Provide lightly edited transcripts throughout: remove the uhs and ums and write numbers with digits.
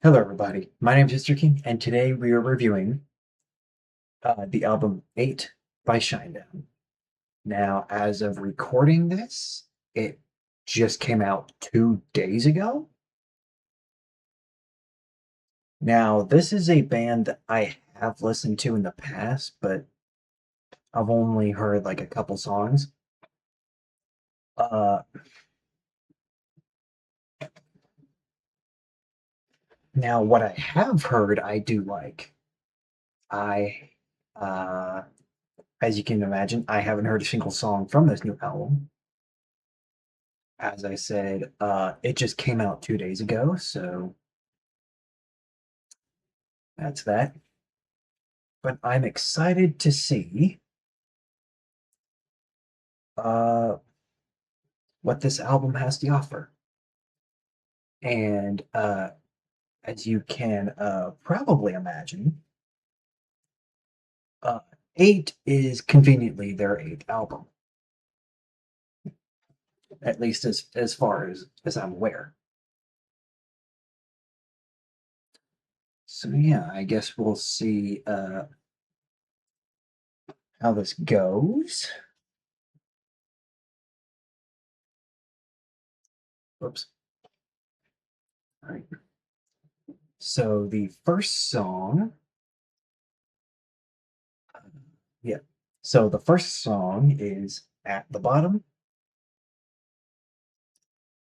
Hello, everybody. My name is Mr. King, and today we are reviewing the album 8 by Shinedown. Now, as of recording this, it just came out 2 days ago. Now, this is a band that I have listened to in the past, but I've only heard like a couple songs. Uh, Now, what I have heard, I do like. I, uh, as you can imagine, I haven't heard a single song from this new album. As I said, it just came out 2 days ago, so that's that. But I'm excited to see uh, what this album has to offer. And as you can probably imagine, uh, 8 is conveniently their eighth album, at least as far as I'm aware. So yeah, I guess we'll see how this goes. Whoops. All right. So the first song, yeah. So the first song is At the Bottom.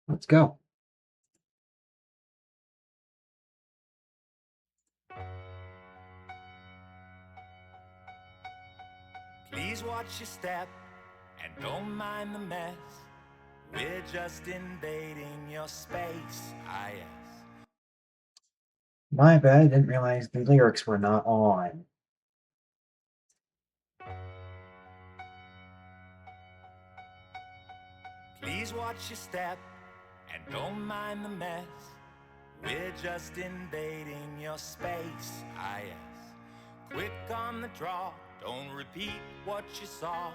Let's go. Please watch your step and don't mind the mess. We're just invading your space, yes. My bad, didn't realize the lyrics were not on. Please watch your step and don't mind the mess. We're just invading your space, yes. Quick on the draw, don't repeat what you saw.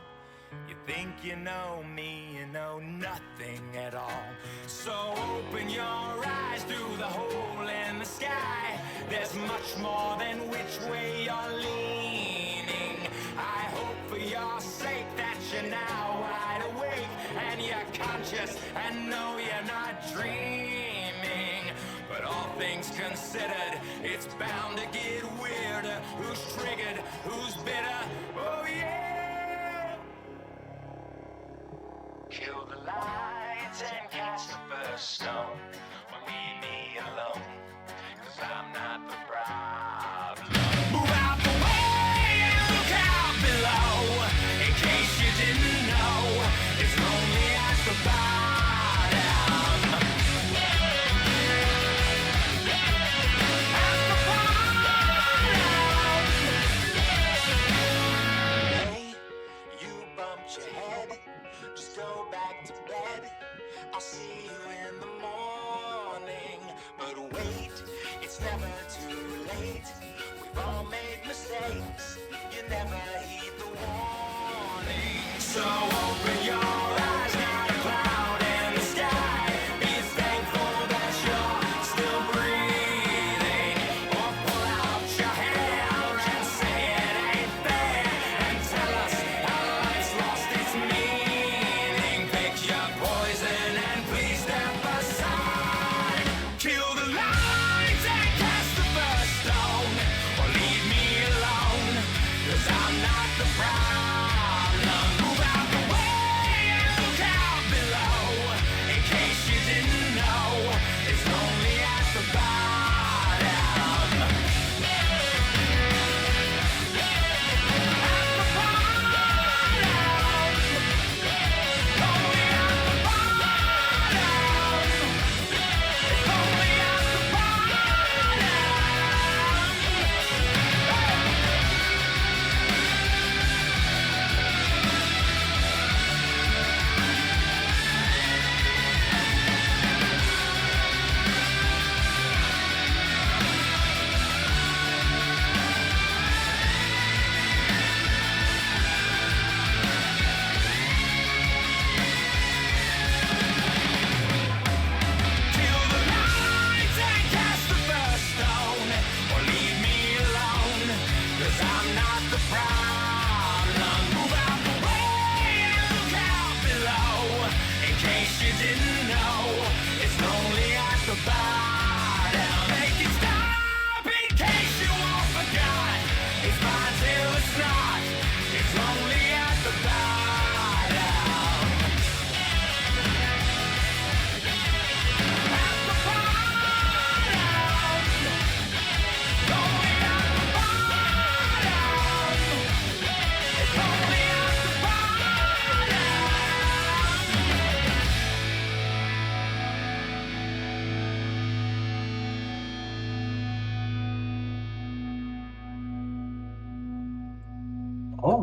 You think you know me, you know nothing at all. So open your eyes through the hole in the sky. There's much more than which way you're leaning. I hope for your sake that you're now wide awake and you're conscious and know you're not dreaming. But all things considered, it's bound to get weirder. Who's triggered? Who's bitter? Oh yeah! Kill the lights and cast the first stone. Or leave me alone, 'cause I'm not the problem. Move out the way and look out below. In case you didn't know, it's lonely at the bottom. At the bottom.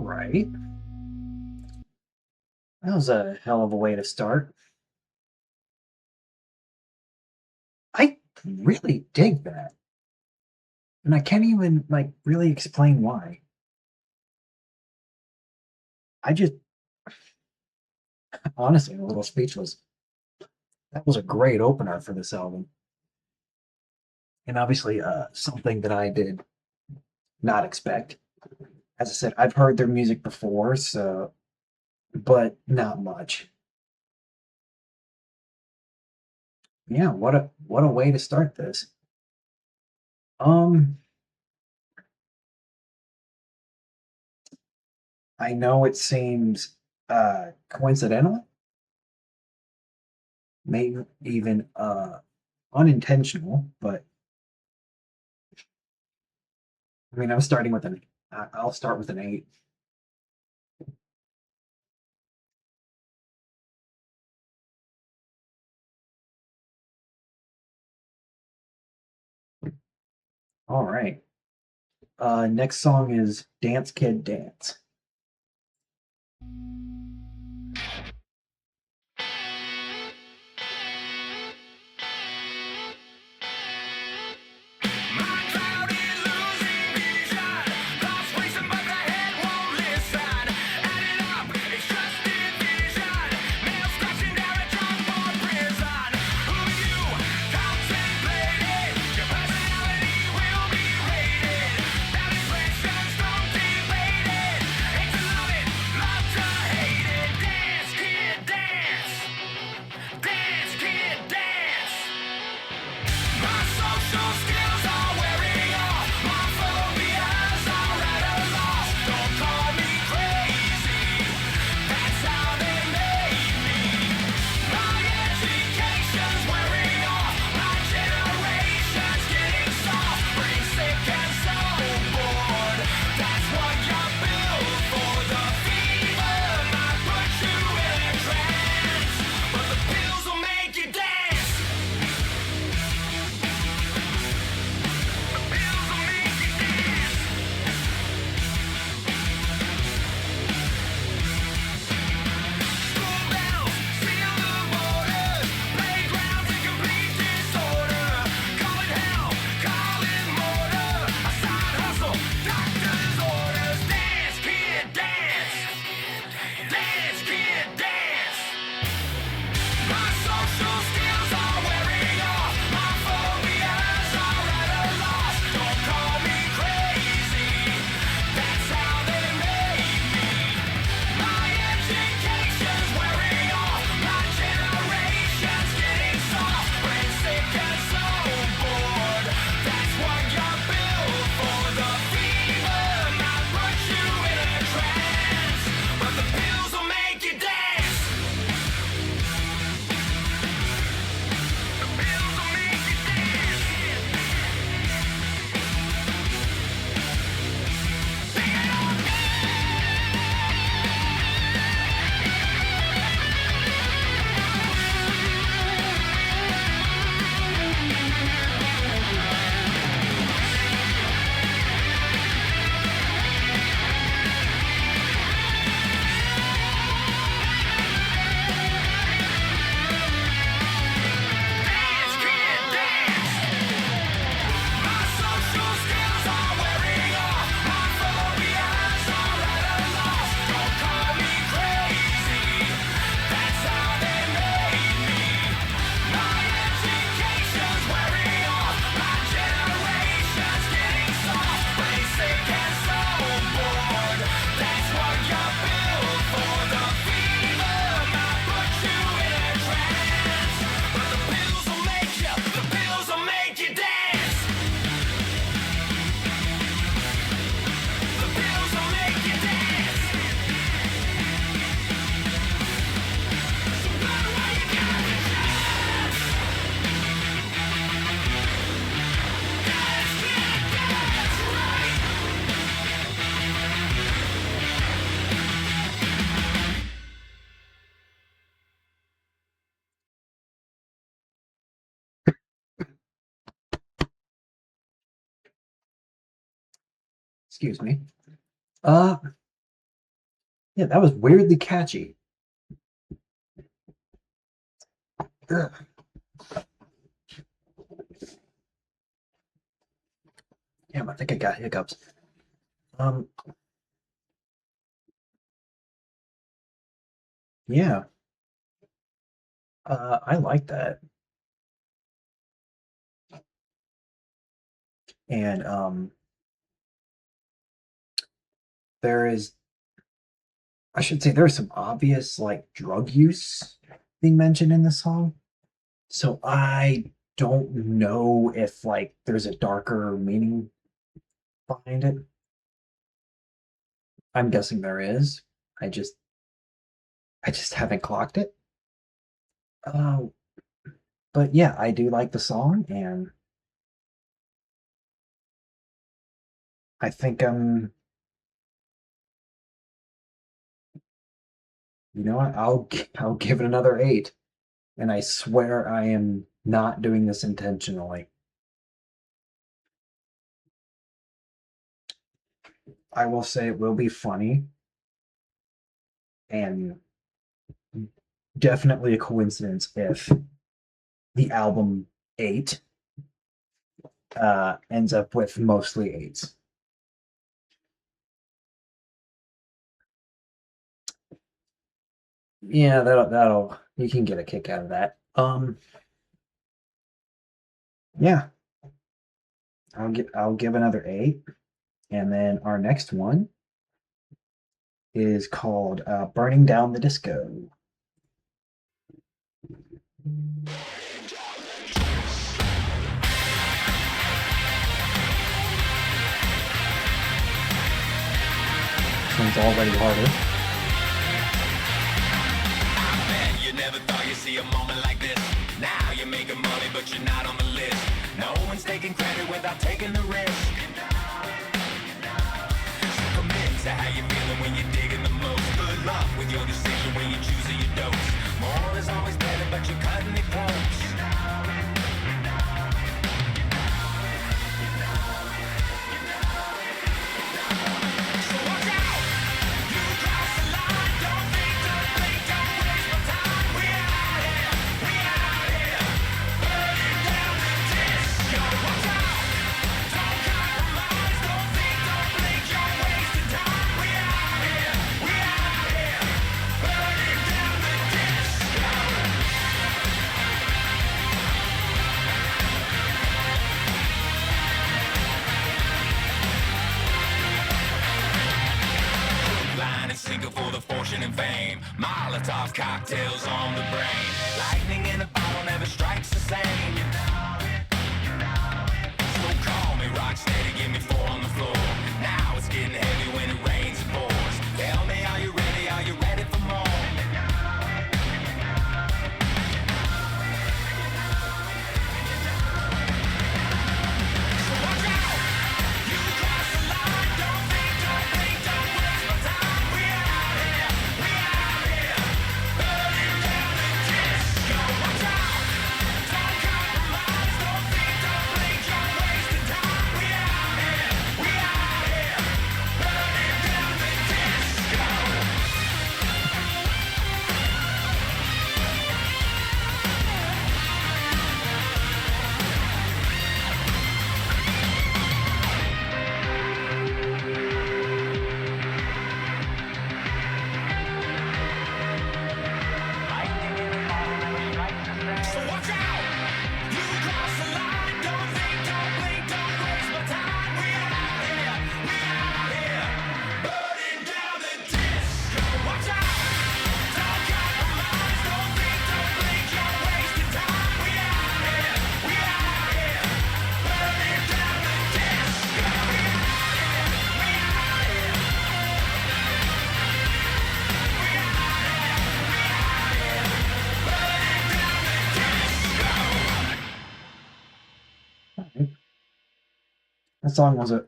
right. That was a hell of a way to start. I really dig that. And I can't even like really explain why. I just honestly a little speechless. That was a great opener for this album. And obviously something that I did not expect. As I said, I've heard their music before, so but not much. Yeah, what a way to start this. Um I know it seems coincidental, maybe even unintentional, but I mean, I'm starting with an. I'll start with an 8. All right. Next song is "Dance Kid Dance." My cloud is losing vision. Lost racing, but the head won't listen. Add it up, it's just division. Nails scratching down a chalkboard prison. Who you contemplated? Your personality will be rated. That impression's don't debate it. Hate to love it, love to hate it. Dance, kid, dance. Dance, kid, dance. My social skills are wearing off. My phobias are at a loss. Don't call me crazy. That's how they made me. My education's wearing off. My generation's getting soft. Brain sick and so bored. That's what you're built for. The fever might put you in a trance, but the pills will make you dance. My social skills are wearing off. My phobias are at a loss. Don't call me crazy. That's how they made me. My education's wearing off. My generation's getting soft. Brain sick and so bored. That's what you're built for. The fever might put you in a trance, but the pills will make you dance. The pills will make you dance. Dance, kid, dance. My social skills are wearing off. My phobias are at a loss. Don't call me crazy. That's how they made me. My education's wearing off. My generation's getting soft. Brain sick and so bored. That's what you're built for. The fever might put you in a trance, but the pills will make you. The pills will make you dance. The pills will make you dance. So run while you got the chance. Dance, kid, dance, right. Excuse me. Uh, Yeah, that was weirdly catchy. Ugh. Damn, I think I got hiccups. Um, yeah, I like that. And there is, I should say, there's some obvious like drug use being mentioned in the song. So I don't know if like there's a darker meaning behind it. I'm guessing there is. I just I just haven't clocked it. Uh, but yeah, I do like the song, and I think you know what, I'll give it another 8, and I swear I am not doing this intentionally. I will say it will be funny and definitely a coincidence if the album 8 ends up with mostly 8s. Yeah, that'll you can get a kick out of that. Yeah, I'll give another 8, and then our next one is called "Burning Down the Disco." This one's already harder. Man, you never thought you'd see a moment like this. Now you're making money, but you're not on the list. No one's taking credit without taking the risk. So commit to how you're feeling when you're digging the most. Good luck with your decision when you're choosing your dose. More is always better, but you're cutting it close. So watch out! You cross the line. Don't think, don't blink, don't waste my time. We out here, burning down the disco. Watch out! Don't compromise. Don't think, don't blink, you're wasting time. We out here, burning down the disco. Line and sinker for the fortune and fame. Molotov cocktails on the brain. Lightning in a bottle never strikes the same. So call me rock steady, give me 4 on the floor. Now it's getting heavy when it rains and pours. Tell me, are you ready? Are you ready for more? So watch out! You cross the line. Don't think, don't blink, don't waste my time. We out here, burning down the disco. Watch out! Don't compromise. Don't think, don't blink, you're wasting time. We out here, burning down the disco. So watch out! You cross the line. Don't think, don't blink, don't waste my time. We out here, burning down the disco. Watch out! Don't compromise. Don't think, don't blink, you're wasting time. We out here, burning down the disco. That song was a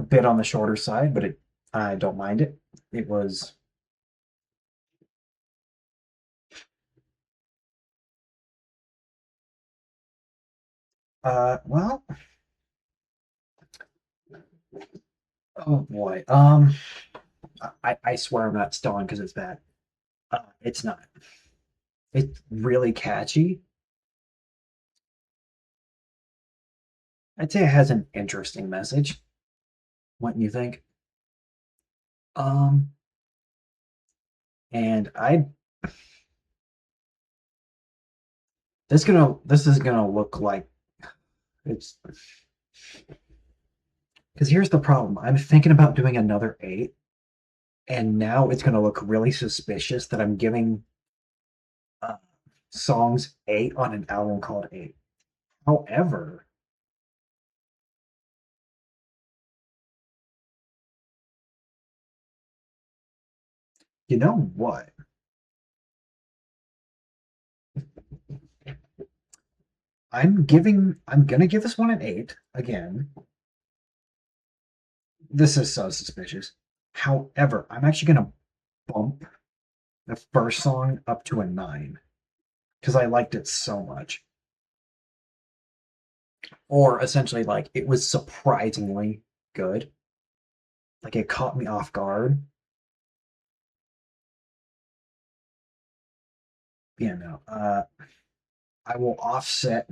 bit on the shorter side, but I don't mind it. It was well, oh boy. I swear I'm not stalling because it's bad. It's not. It's really catchy. I'd say it has an interesting message. What you think? Um, and I this is gonna look like it's because here's the problem. I'm thinking about doing another eight, and now it's gonna look really suspicious that I'm giving uh, songs eight on an album called Eight. However, you know what? I'm gonna give this one an eight again. This is so suspicious. However, I'm actually gonna bump the first song up to a nine because I liked it so much. Or essentially, like, it was surprisingly good. Like, it caught me off guard. You know, I will offset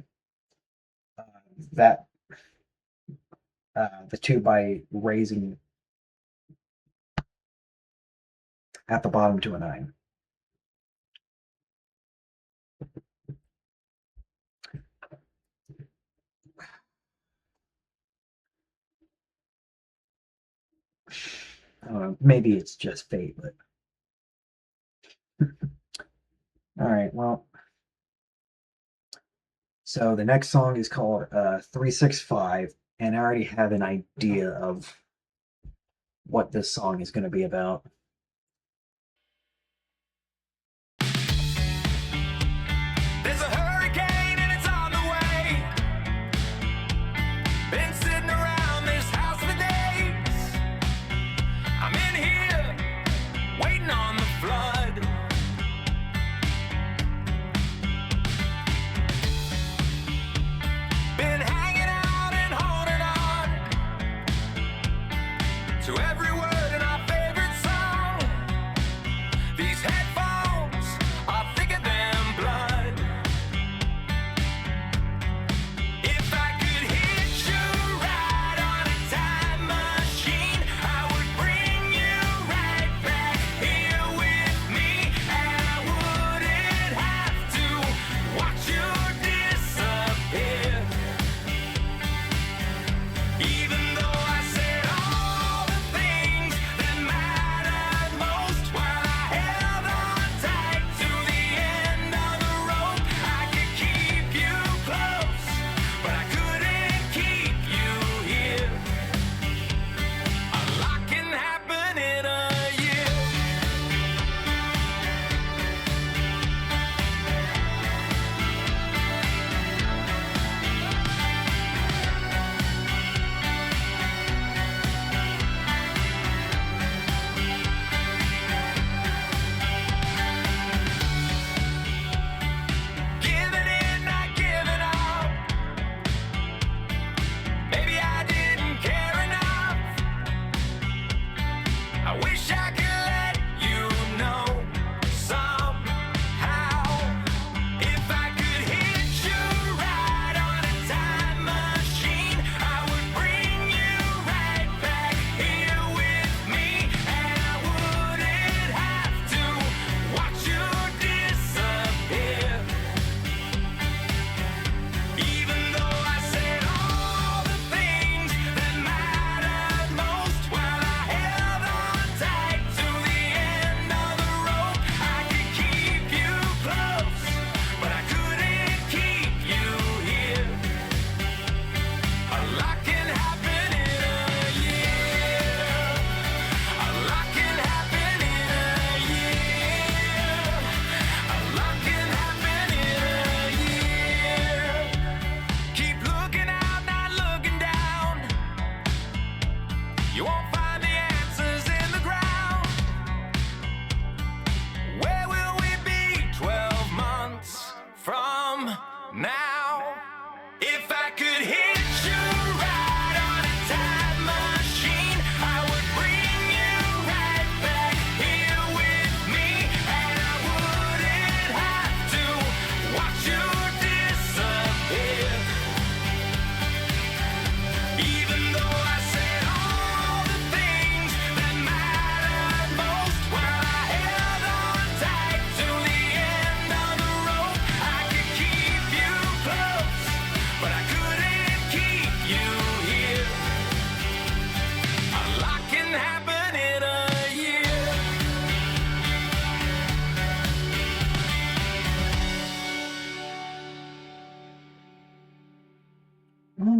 uh, that the two by raising at the bottom to a nine. I don't know. Maybe it's just fate, but all right. Well, so the next song is called 365, and I already have an idea of what this song is going to be about. There's a hurricane and it's on the way. Been sitting around this house for days. I'm in here waiting on the flood. Been hanging out and holding on to every word in our favorite song. These headphones are thicker than blood. If I could hit you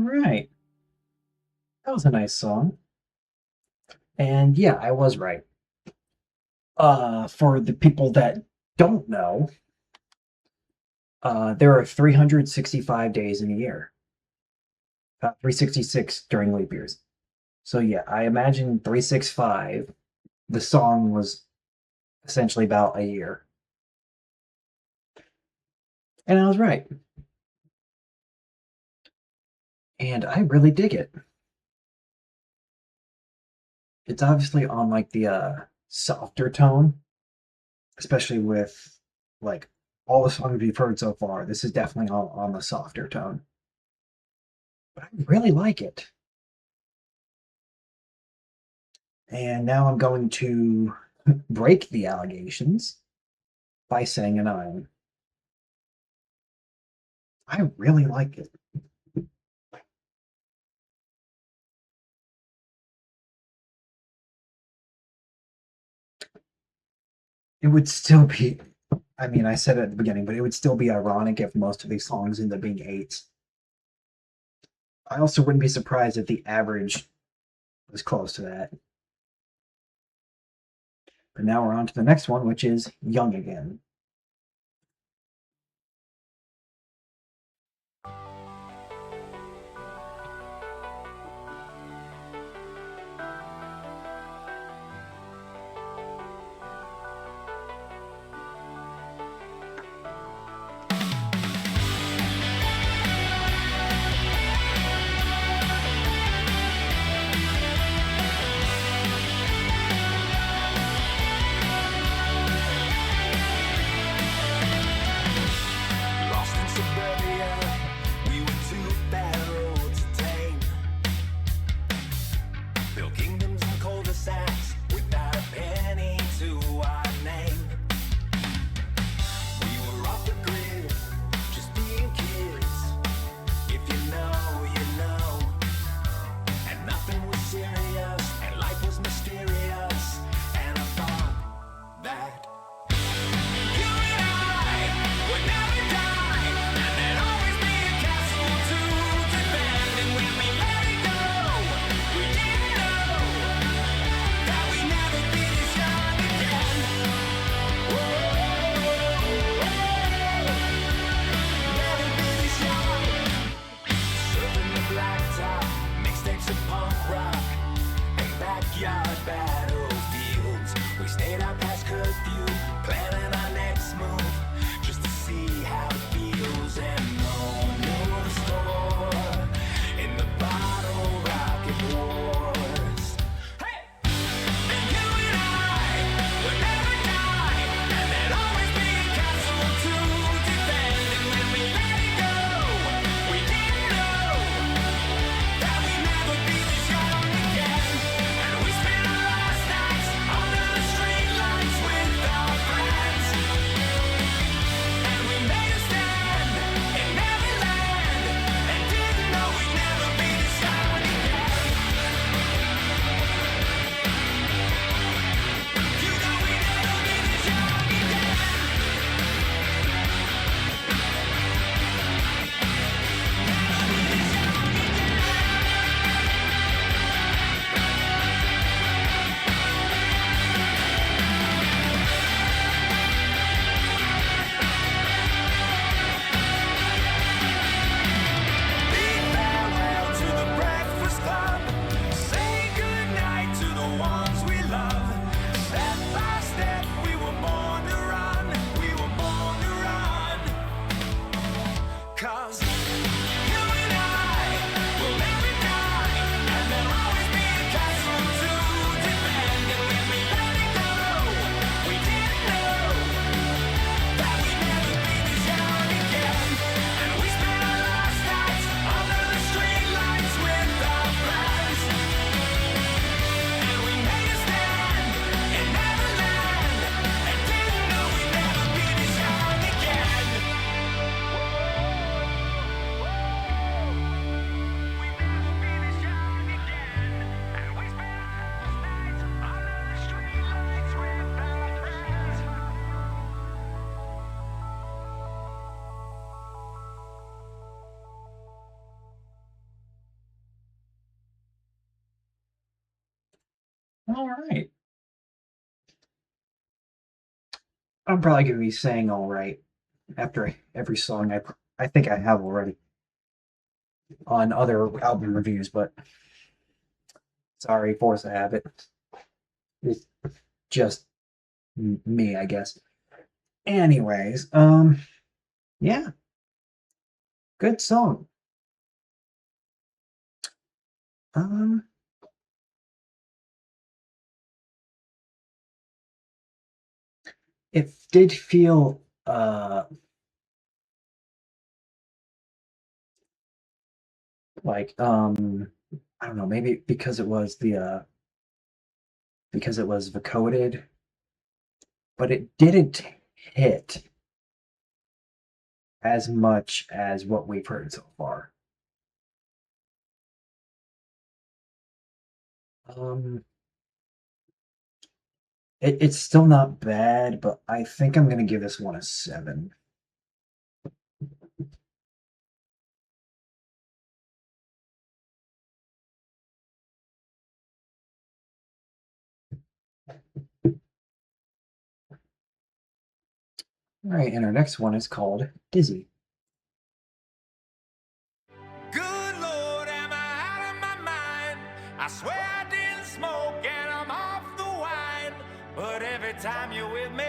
right. That was a nice song. And yeah, I was right. For the people that don't know, there are 365 days in a year. 366 during leap years. So yeah, I imagine 365. The song was essentially about a year, and I was right. And I really dig it. It's obviously on like the softer tone, especially with like all the songs we've heard so far. This is definitely on the softer tone, but I really like it. And now I'm going to break the allegations by saying an I really like it. It would still be, I mean, I said it at the beginning, but it would still be ironic if most of these songs end up being eights. I also wouldn't be surprised if the average was close to that. But now we're on to the next one, which is Young Again. Lost in suburbia, we were two bad roads to tame. Built kingdoms and cul-de-sacs without a penny to our name. We were off the grid, just being kids. If you know, you know. And nothing was serious, and life was mysterious. And I thought that you and I would never die, and there'd always be a castle to defend. And when we let it go, we didn't know that we'd never be this young again. Never be this young. Surfing the blacktop, mixtapes of punk rock, and backyard battlefields. We stayed out past curfew, planning our next move, just to see how it feels. And no one knew the score in the bottle rocket wars. Hey! And you and I would never die, and there'd always be a castle to defend. And when we let it go, we didn't know that we'd never be this young again. And we spent our lives All right. I'm probably gonna be saying all right after every song I think I have already on other album reviews, but sorry, force of habit. It's just me, I guess. Anyways, yeah, good song. Um, it did feel like I don't know, maybe because it was vocoded, but it didn't hit as much as what we've heard so far. Um, it's still not bad, but I think I'm gonna give this one a 7. All right, and our next one is called Dizzy. Good Lord, am I out of my mind? I swear I didn't smoke and I'm off the wine. But every time you're with me,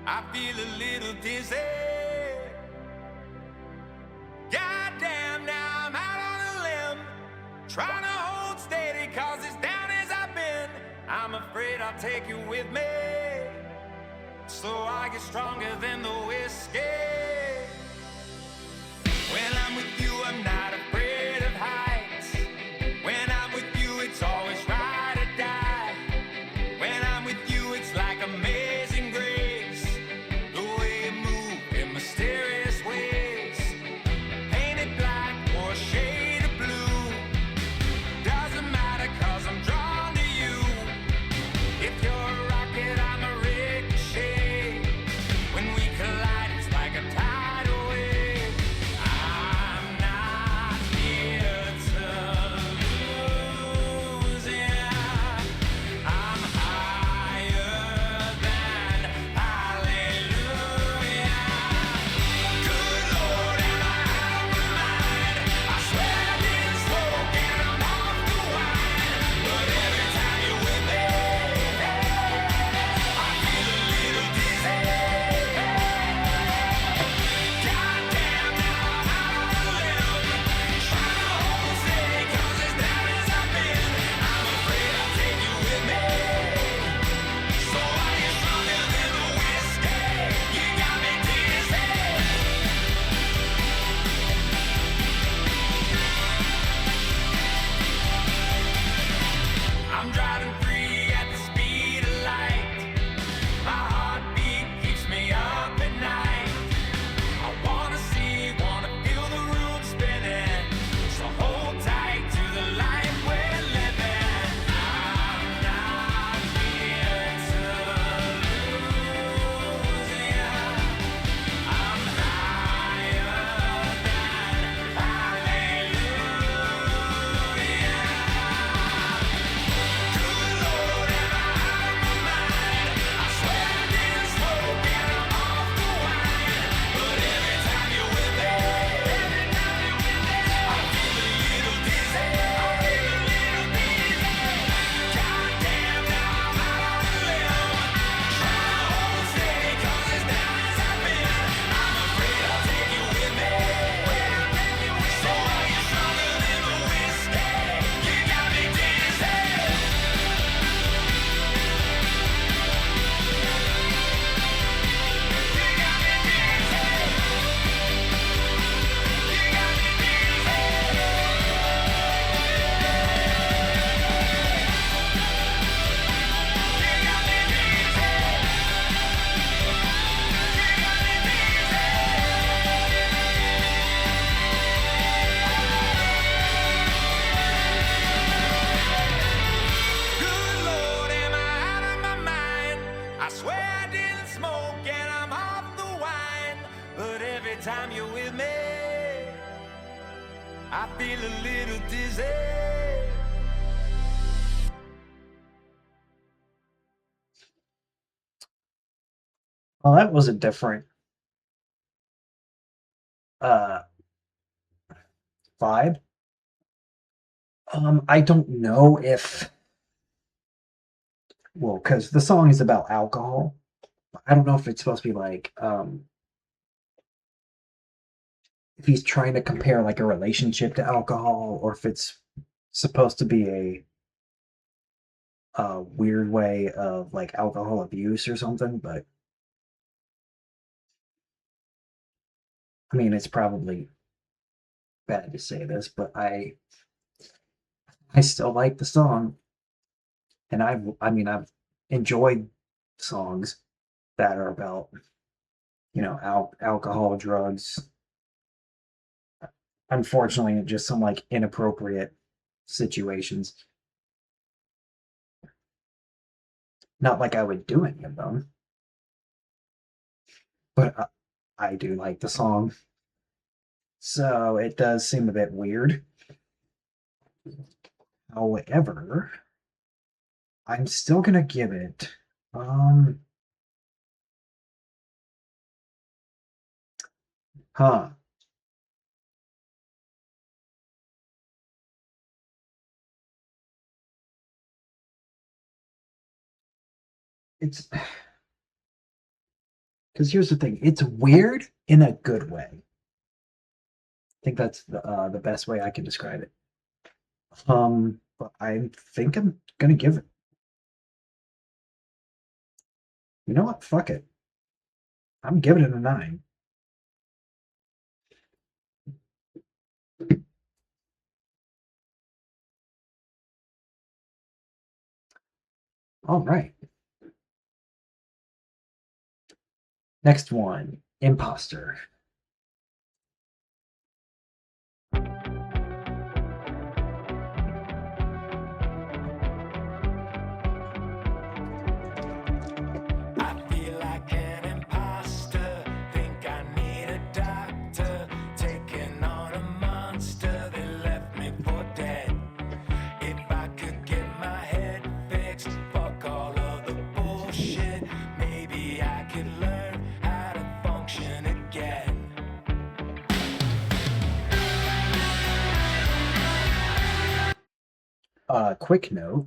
I feel a little dizzy. Goddamn, now I'm out on a limb, trying to hold steady cause as down as I've been, I'm afraid I'll take you with me. So I get stronger than the whiskey. When I'm with you, I'm not afraid of heights. When I'm with you, it's always ride or die. When I'm with you, it's like amazing grace. The way you move in mysterious ways. Painted black or a shade of blue. Doesn't matter cause I'm drawn to you. If you're a rocket, I'm a ricochet. When we collide, it's like a tidal wave. I'm not here to lose, yeah. I'm higher than hallelujah. Good Lord, am I out of my mind? I swear I didn't smoke and I'm off the wine. But every time you're with me, I feel a little dizzy. Goddamn, now I'm out on a limb, trying to hold steady 'cause as down as I've been, I'm afraid I'll take you with me. So I get stronger than the whiskey. You got me dizzy. I'm driving free at the speed of light. My heartbeat keeps me up at night. I wanna see, wanna feel the room spinning. So hold tight to the life we're living. I'm not here to lose, yeah. I'm higher than hallelujah. Good Lord, am I out of my mind? I swear I didn't smoke and I'm off the wine. But every time you're with me, I feel a little dizzy. Goddamn, now I'm out on a limb, trying to hold steady 'cause as down as I've been, I'm afraid I'll take you with me. So I get stronger than the whiskey. You got me dizzy. Good Lord, am I out of my mind? I swear I didn't smoke and I'm off the wine. But every time you're with me, I feel a little dizzy. Well, that was a different uh vibe. I don't know if, well, because the song is about alcohol. I don't know if it's supposed to be like if he's trying to compare like a relationship to alcohol, or if it's supposed to be a weird way of like alcohol abuse or something. But I mean, it's probably bad to say this, but I still like the song, and I've enjoyed songs that are about alcohol, drugs. Unfortunately, just some like inappropriate situations. Not like I would do any of them, but I do like the song. So it does seem a bit weird. However, I'm still gonna give it. Um, huh? It's because here's the thing. It's weird in a good way. I think that's the best way I can describe it. But I think I'm gonna give it. You know what? Fuck it. I'm giving it a 9. All right. Next one, Imposter. I feel like an imposter. Think I need a doctor. Taking on a monster that left me for dead. If I could get my head fixed, fuck all of the bullshit. Maybe I could learn how to function again. Quick note.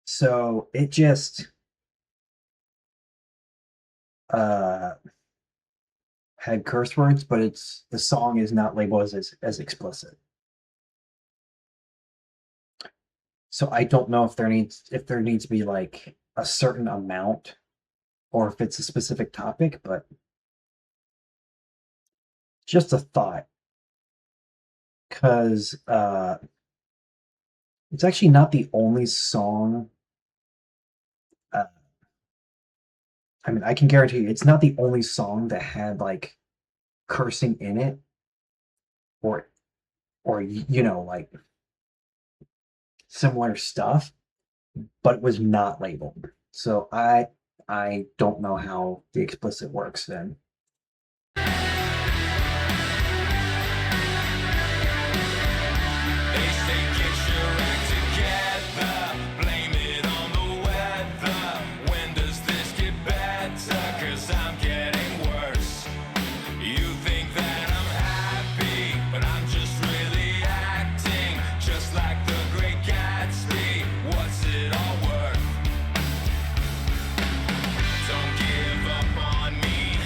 So it just uh had curse words, but the song is not labeled as explicit. So I don't know if there needs to be like a certain amount or if it's a specific topic, but just a thought. Because it's actually not the only song. Uh, I mean, I can guarantee you, it's not the only song that had like cursing in it, or like similar stuff, but it was not labeled. So I don't know how the explicit works then. They say get your act together, blame it on the weather. When does this get better? 'Cause I'm getting worse. You think that I'm happy, but I'm just really acting just like the great Gatsby. What's it all worth? Don't give up on me,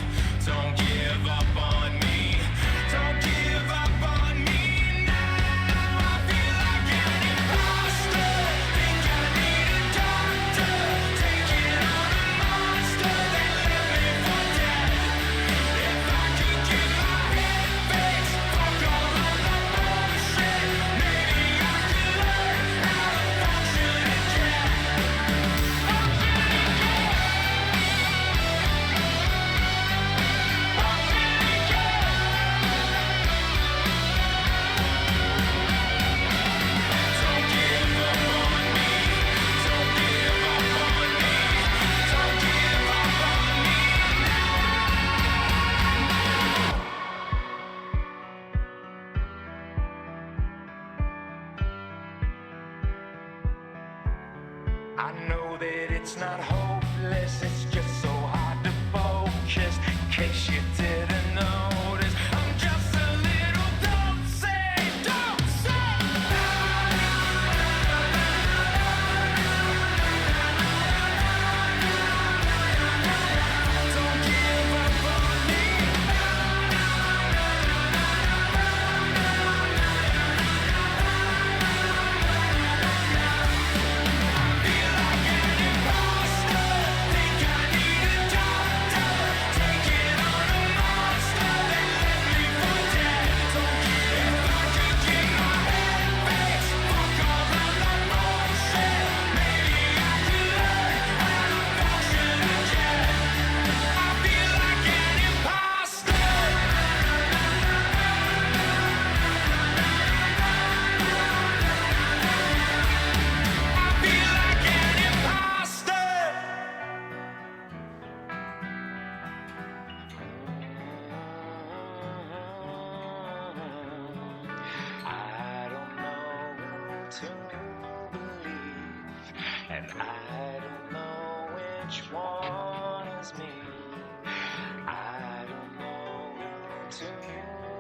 to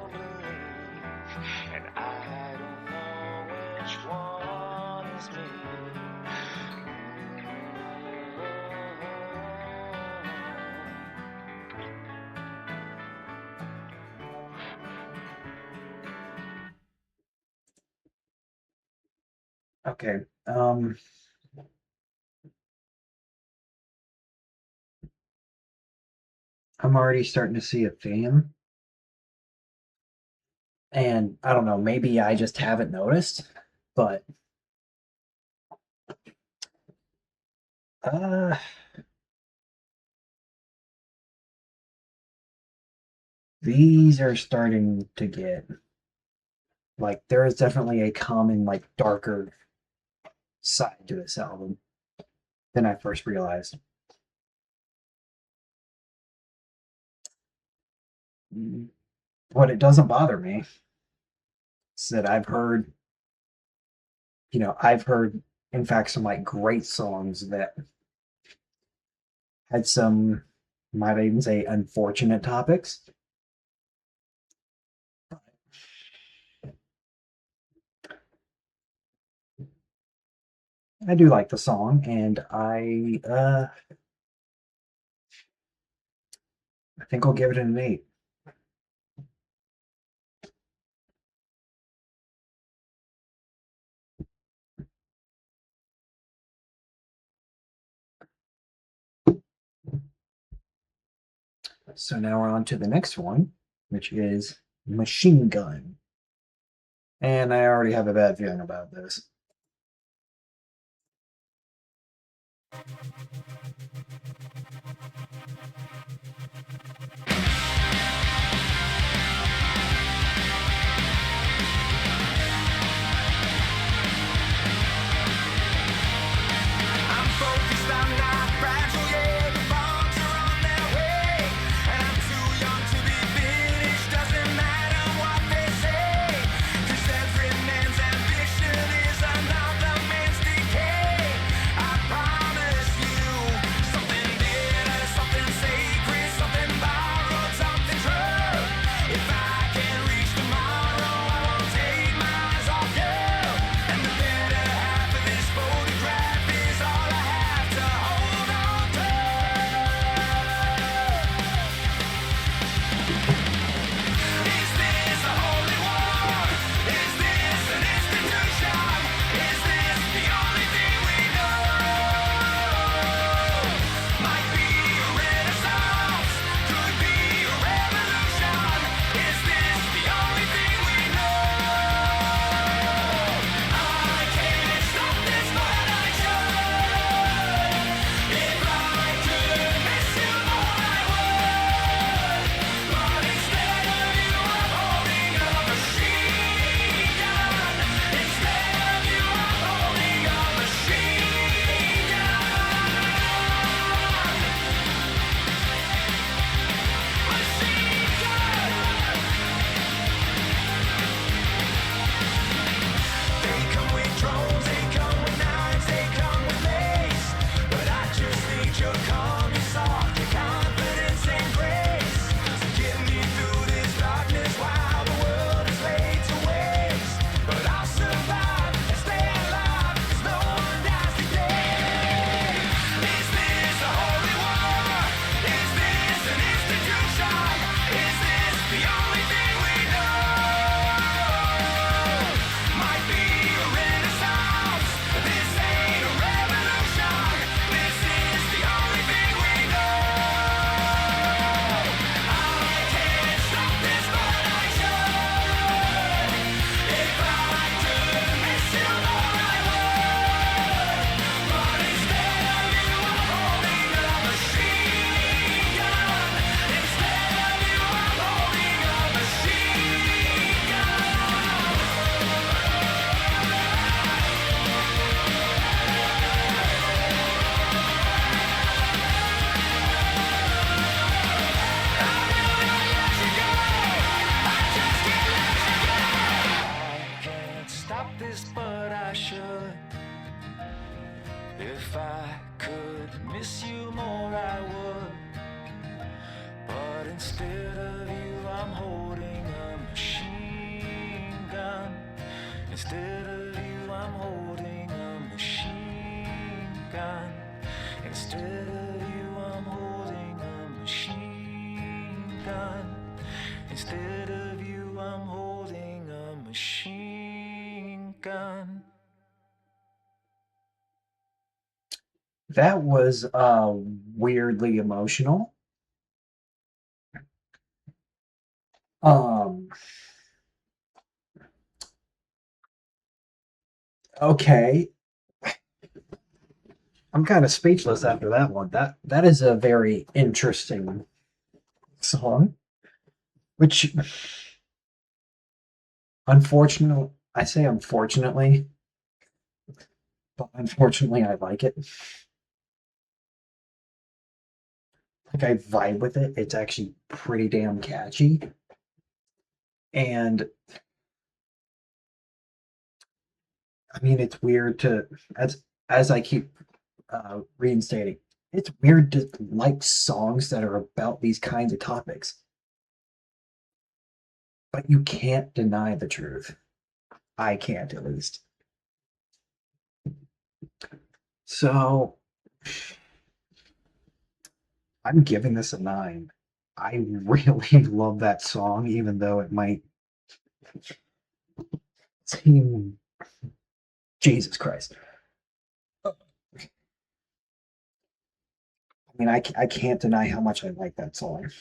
believe, and I don't know which one is me. Okay. I'm already starting to see a theme. And I don't know, maybe I just haven't noticed, but uh these are starting to get like there is definitely a common like darker side to this album than I first realized. But it doesn't bother me is that I've heard in fact some like great songs that had some, might I even say, unfortunate topics. I do like the song, and I think I'll give it an 8. So now we're on to the next one, which is Machine Gun. And I already have a bad feeling about this. I'm focused, I'm not fragile, yeah. The bombs are on their way, and I'm too young to be finished. Doesn't matter what they say, 'cause every man's ambition is another man's decay. I promise you, Instead of you, I'm holding a machine gun. That was weirdly emotional. Um, okay. I'm kind of speechless after that one. That is a very interesting song, which unfortunately, I say unfortunately, but unfortunately I like it. Like I vibe with it. It's actually pretty damn catchy. And I mean it's weird to as I keep reinstating, it's weird to like songs that are about these kinds of topics, but you can't deny the truth. I can't, at least. So I'm giving this a 9. I really love that song, even though it might seem Jesus Christ. I mean, I can't deny how much I like that song.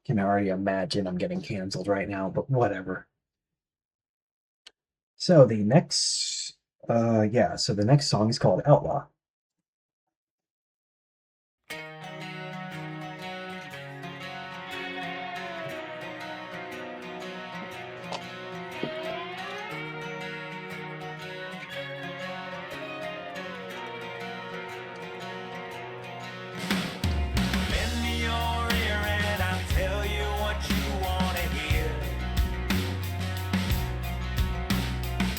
Can already imagine I'm getting canceled right now, but whatever. So the next, yeah, so the next song is called Outlaw. Lend me your ear and I'll tell you what you want to hear.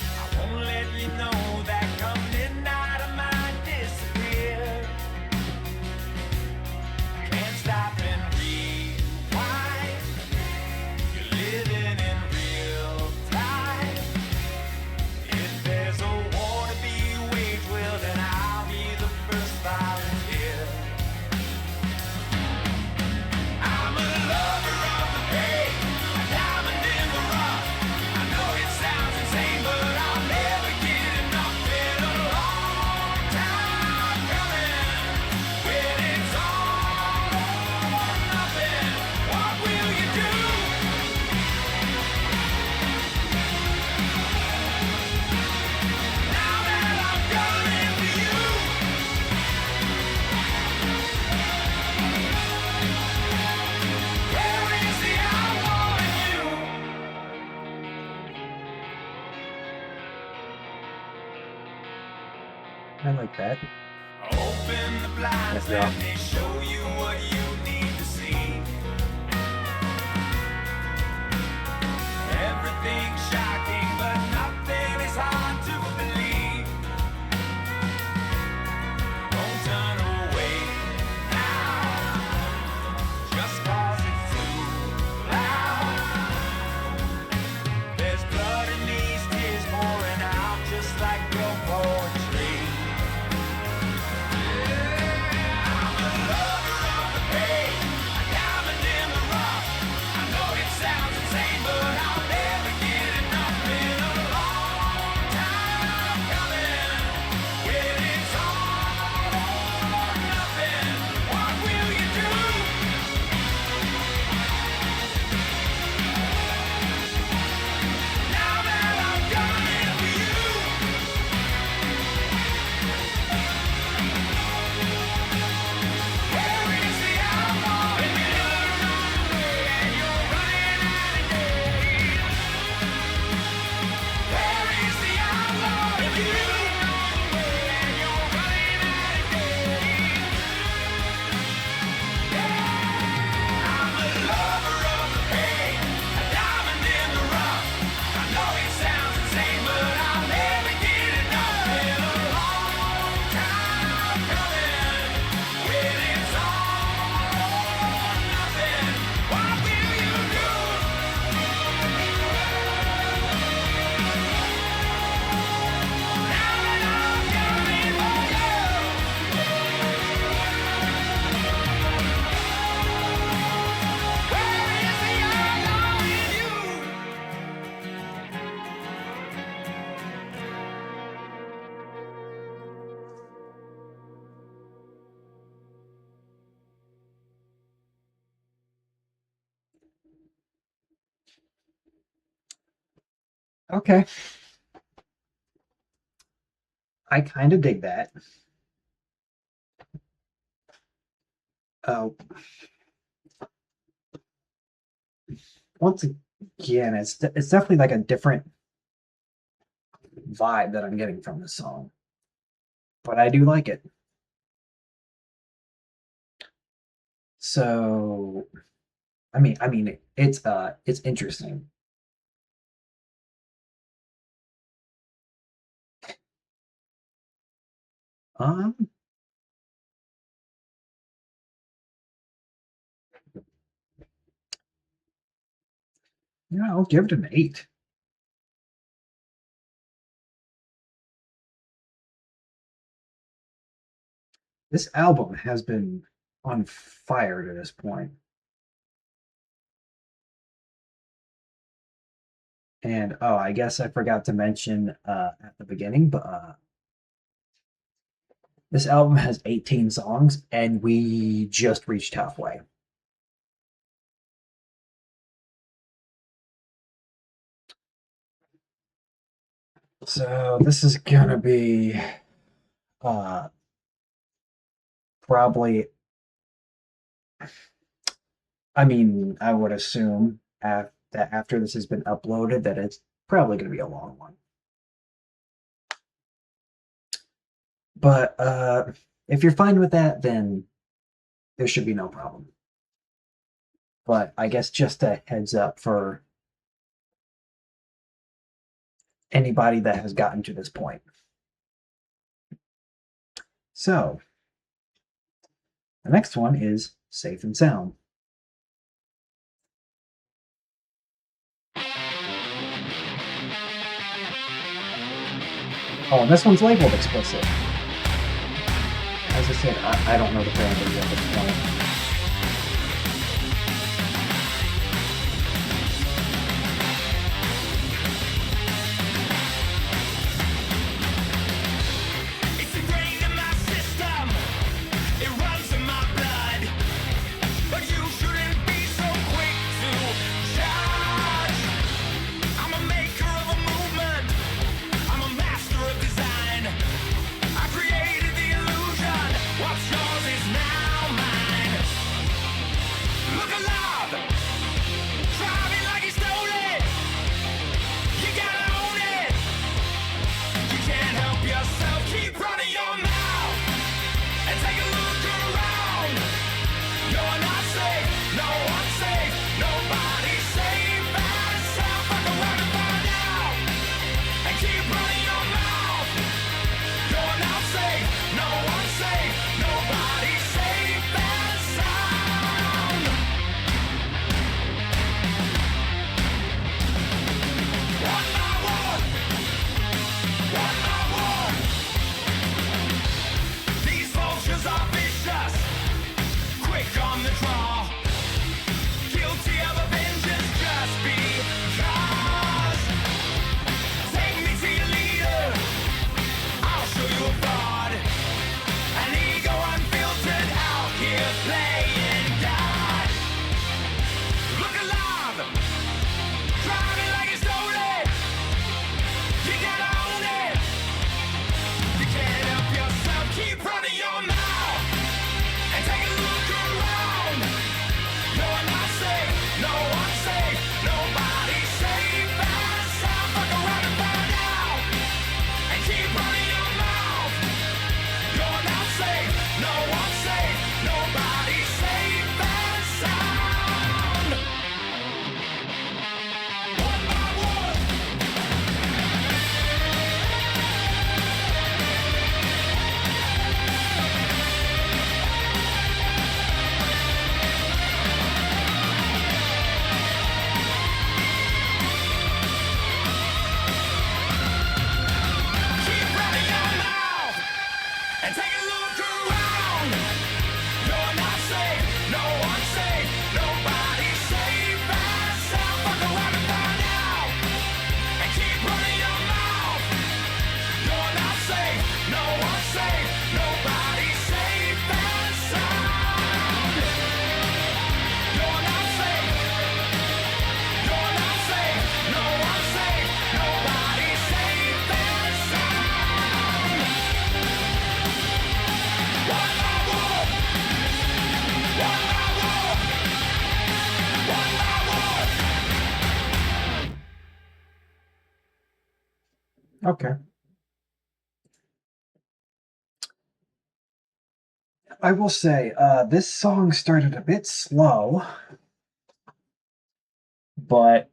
I won't let you know that come midnight I might disappear. Can't stop and rewind. You're living in real time. If there's a war to be waged, well then I'll be the first volunteer. I'm a lover of the pain, a diamond in the rough. I know it sounds insane, but I'll never get enough. Been a long time coming, when it's all or nothing. What will you do? Now that I've done it for you. Where is the outlaw in you? I like that. Open the blinds, Yeah. let me show you what you need to see. Everything's shocking, but nothing is hard to believe. Don't turn away now, just 'cause it's too loud. There's blood in these tears pouring out, just like your poetry. I'm a lover of the pain. Okay. I kind of dig that. Uh, Once again, it's definitely like a different vibe that I'm getting from this song, but I do like it. So, it's interesting. Um, yeah, I'll give it an 8. This album has been on fire to this point. And oh, I guess I forgot to mention at the beginning, but this album has 18 songs, and we just reached halfway. So this is gonna be uh, probably. I would assume that after this has been uploaded, that it's probably gonna be a long one. But if you're fine with that, then there should be no problem. But I guess just a heads up for anybody that has gotten to this point. So the next one is Safe and Sound. Oh, and this one's labeled explicit. As I said, I don't know the parameters at this point. It's ingrained in my system. It runs in my blood. But you shouldn't be so quick to judge. I'm a maker of a movement. I'm a master of design. I created the illusion. What's yours is now mine. Look alive. Driving like you stole it. You gotta own it. You can't help yourself. Keep running your mouth and take a look around. You're not safe. No one's safe. Nobody's safe and sound. Fuck around and find out. And keep running your mouth. You're not safe. No one's safe. Nobody's safe and sound. One by one. One by one. These vultures are vicious. Quick on the draw. Guilty of a vengeance just because. Take me to your leader. I'll show you a fraud. An ego unfiltered out here playing God. Look alive. Driving like you stole it. You gotta own it. You can't help yourself. Keep running your mouth and take a look around. You're not safe. No one's safe. Nobody's safe and sound. Fuck around and find out. And keep running your mouth. You're not safe. No one's safe. Nobody's safe and sound. One by one. Keep running your mouth and take a look around. You're not safe. No one's safe. Nobody's safe and sound. Fuck around and find out. And keep running your mouth. You're not safe. No one's safe. Nobody's safe and sound. You're not safe. You're not safe. No one's safe. Nobody's Okay. I will say, this song started a bit slow, but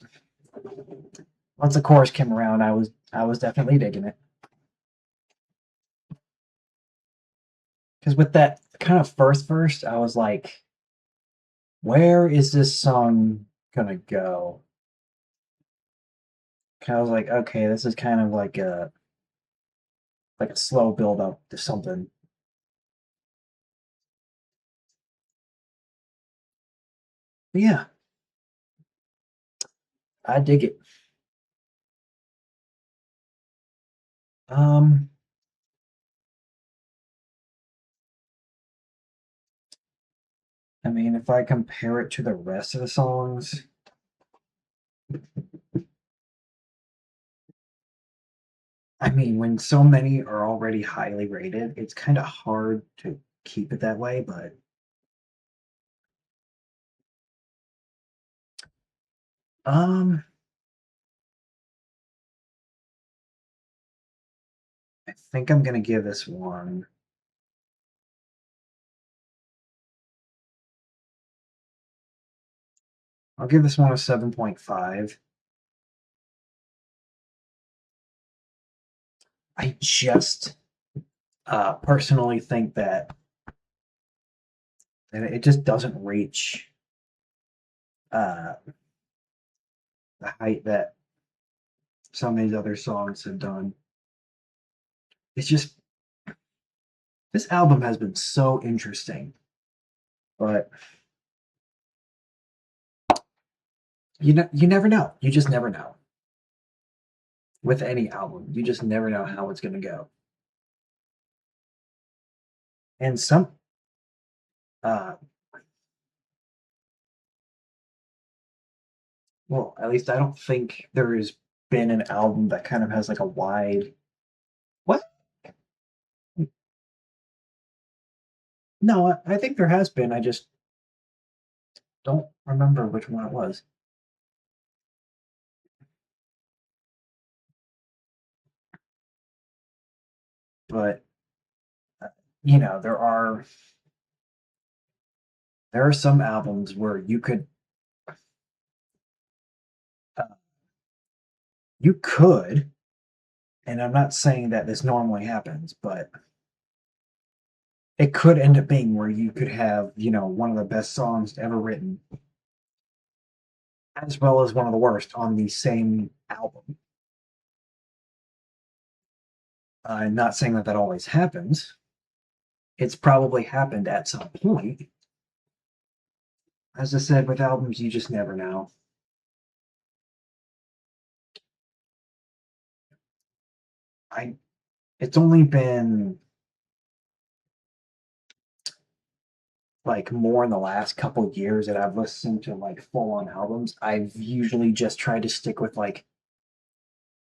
once the chorus came around, I was definitely digging it. Because with that kind of first verse, I was like, where is this song gonna go? Kind of was like, okay, this is kind of like a slow build up to something. But yeah, I dig it. Um, I mean, if I compare it to the rest of the songs, I mean, when so many are already highly rated, it's kind of hard to keep it that way. But um, I think I'm gonna give this one. I'll give this one a 7.5. I just personally think that it just doesn't reach uh, the height that some of these other songs have done. It's just this album has been so interesting, but you never know. You just never know with any album. You just never know how it's going to go. And some, uh, well, at least I don't think there has been an album that kind of has like a wide. What? No, I think there has been. I just don't remember which one it was. But you know, there are some albums where uh, you could, and I'm not saying that this normally happens, but it could end up being where you could have, one of the best songs ever written, as well as one of the worst on the same album. Not saying that that always happens. It's probably happened at some point. As I said, with albums, you just never know. I It's only been like more in the last couple of years that I've listened to like full on albums. I've usually just tried to stick with like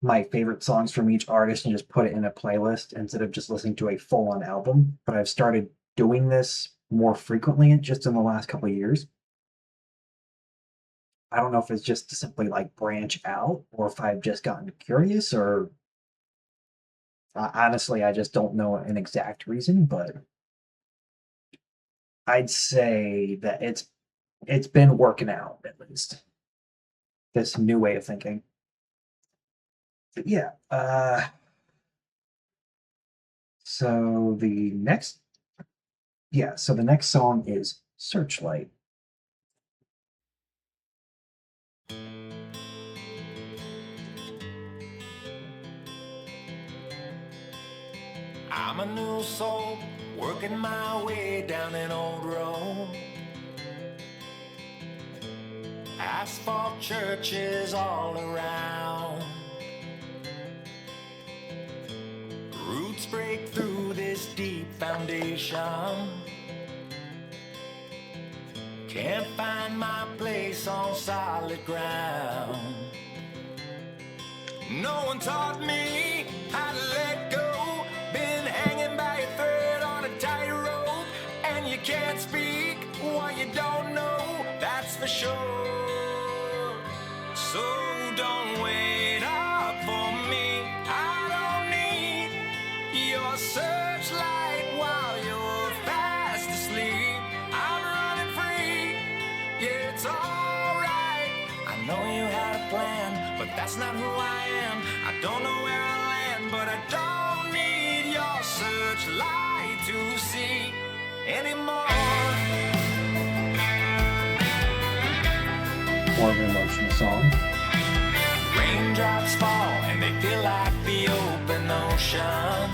my favorite songs from each artist and just put it in a playlist instead of just listening to a full on album. But I've started doing this more frequently just in the last couple of years. I don't know if it's just to simply like branch out or if I've just gotten curious or honestly, I just don't know an exact reason, but I'd say that it's been working out at least. This new way of thinking. But yeah, so the next so the next song is Searchlight. I'm a new soul, working my way down an old road. Asphalt churches all around. Roots break through this deep foundation. Can't find my place on solid ground. No one taught me how to let go. Been hanging by a thread on a tightrope, and you can't speak what you don't know, that's for sure. So don't wait up for me. I not who I am. I don't know where I'll land, but I don't need your searchlight to see anymore. More of an emotional song. Raindrops fall and they feel like the open ocean.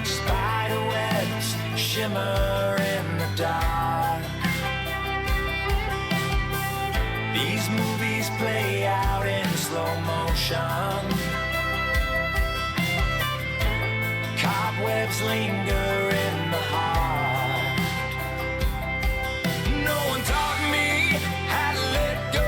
Spiderwebs shimmer in the dark. These movies play out in slow motion. Cobwebs linger in the heart. No one taught me how to let go.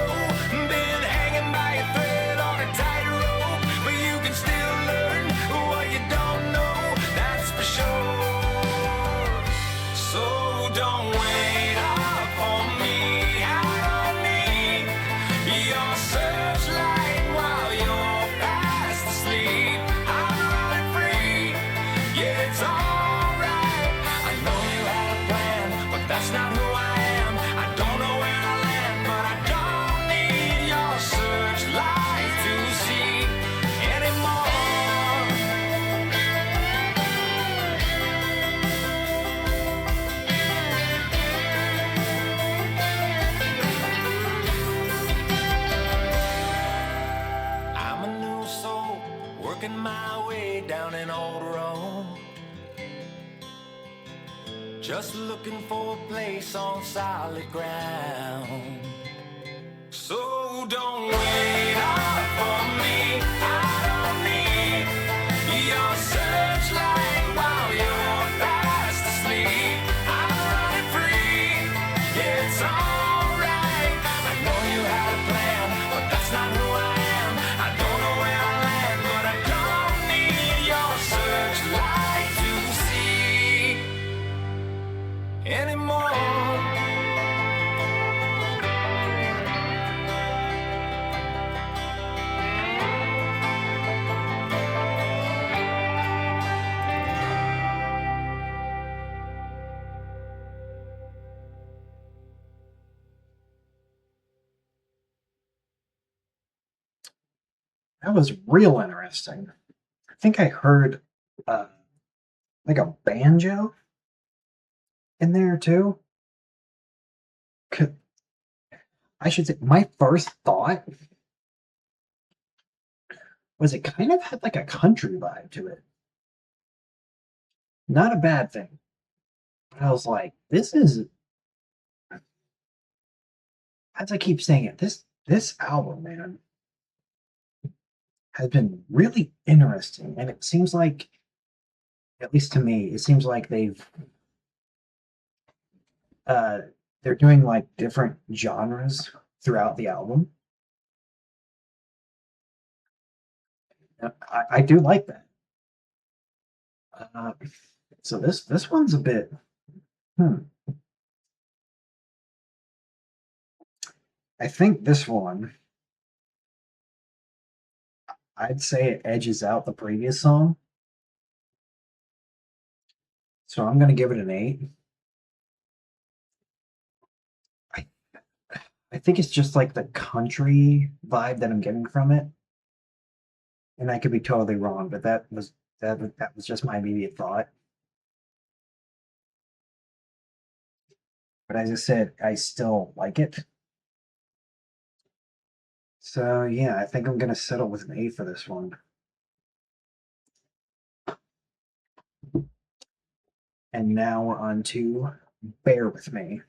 Been hanging by a thread on a tightrope, but you can still learn what you don't know, that's for sure. So don't wait up for me. I don't need your searchlight while you're fast asleep. I'm running free, yeah, it's alright. I know you had a plan, but that's not who I am. I don't know where I land, but I don't need your searchlight to see anymore. I'm a new soul, working my way down an old road. Just looking for a place on solid ground. So don't wait up for me. I don't need your searchlight while you're fast asleep. I'm running free, yeah, it's alright. I know you had a plan, but that's not who I am. I don't know where I land, but I don't need your searchlight to see anymore. That was real interesting. I think I heard like a banjo in there too. I should say my first thought was it kind of had like a country vibe to it. Not a bad thing. But I was like, this is, as I keep saying it, this album, man, has been really interesting. And it seems like, at least to me, it seems like uh they're doing like different genres throughout the album. I do like that. Uh, so this one's a bit. Hmm. I think this one, I'd say it edges out the previous song. So I'm gonna give it an 8. I I think it's just like the country vibe that I'm getting from it, and I could be totally wrong, but that was just my immediate thought. But as I said, I still like it. So yeah, I think I'm gonna settle with an 8 for this one. And now we're on to Bear With Me.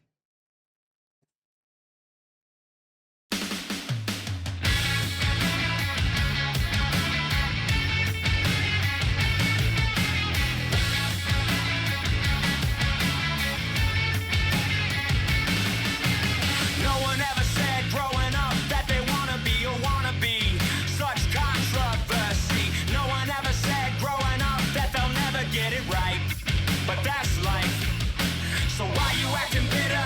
No one ever said growing up that they wanna be or wanna be such controversy. No one ever said growing up that they'll never get it right. But that's life. So why you acting bitter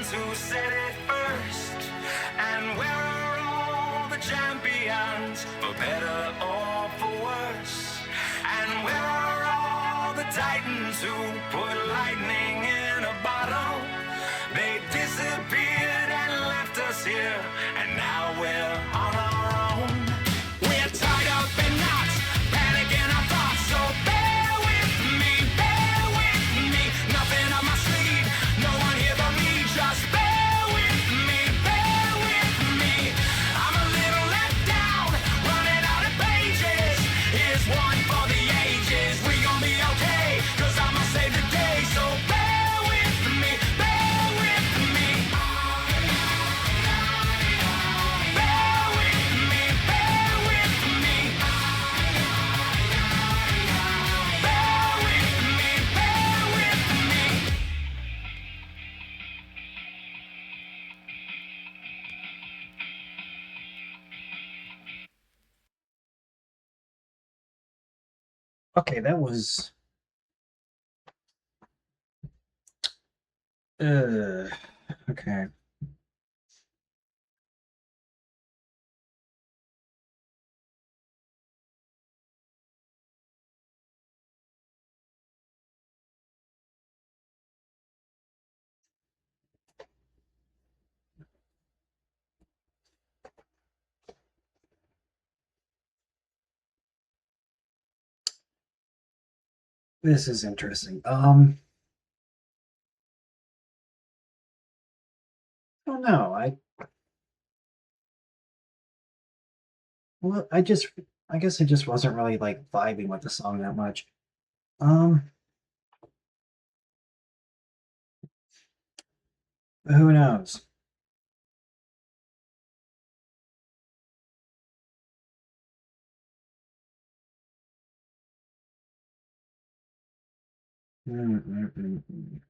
ones who said it first? And where are all the champions, for better or for worse? And where are all the titans who put lightning in a bottle? They disappeared and left us here, and now we're on our own. We're tied up in knots, panic in our thoughts, so bear with me, nothing on my sleeve, no one here but me, just bear with me, I'm a little let down, running out of pages, here's one for the ages, we gon' be okay, cause I'ma save the day, so bear with me, bear with me, bear with me, bear with me, bear with me, bear with me. Okay, that was okay. This is interesting. I don't know. Well, I guess I just wasn't really like vibing with the song that much. Um, but who knows? Mm, mm, mm, mm.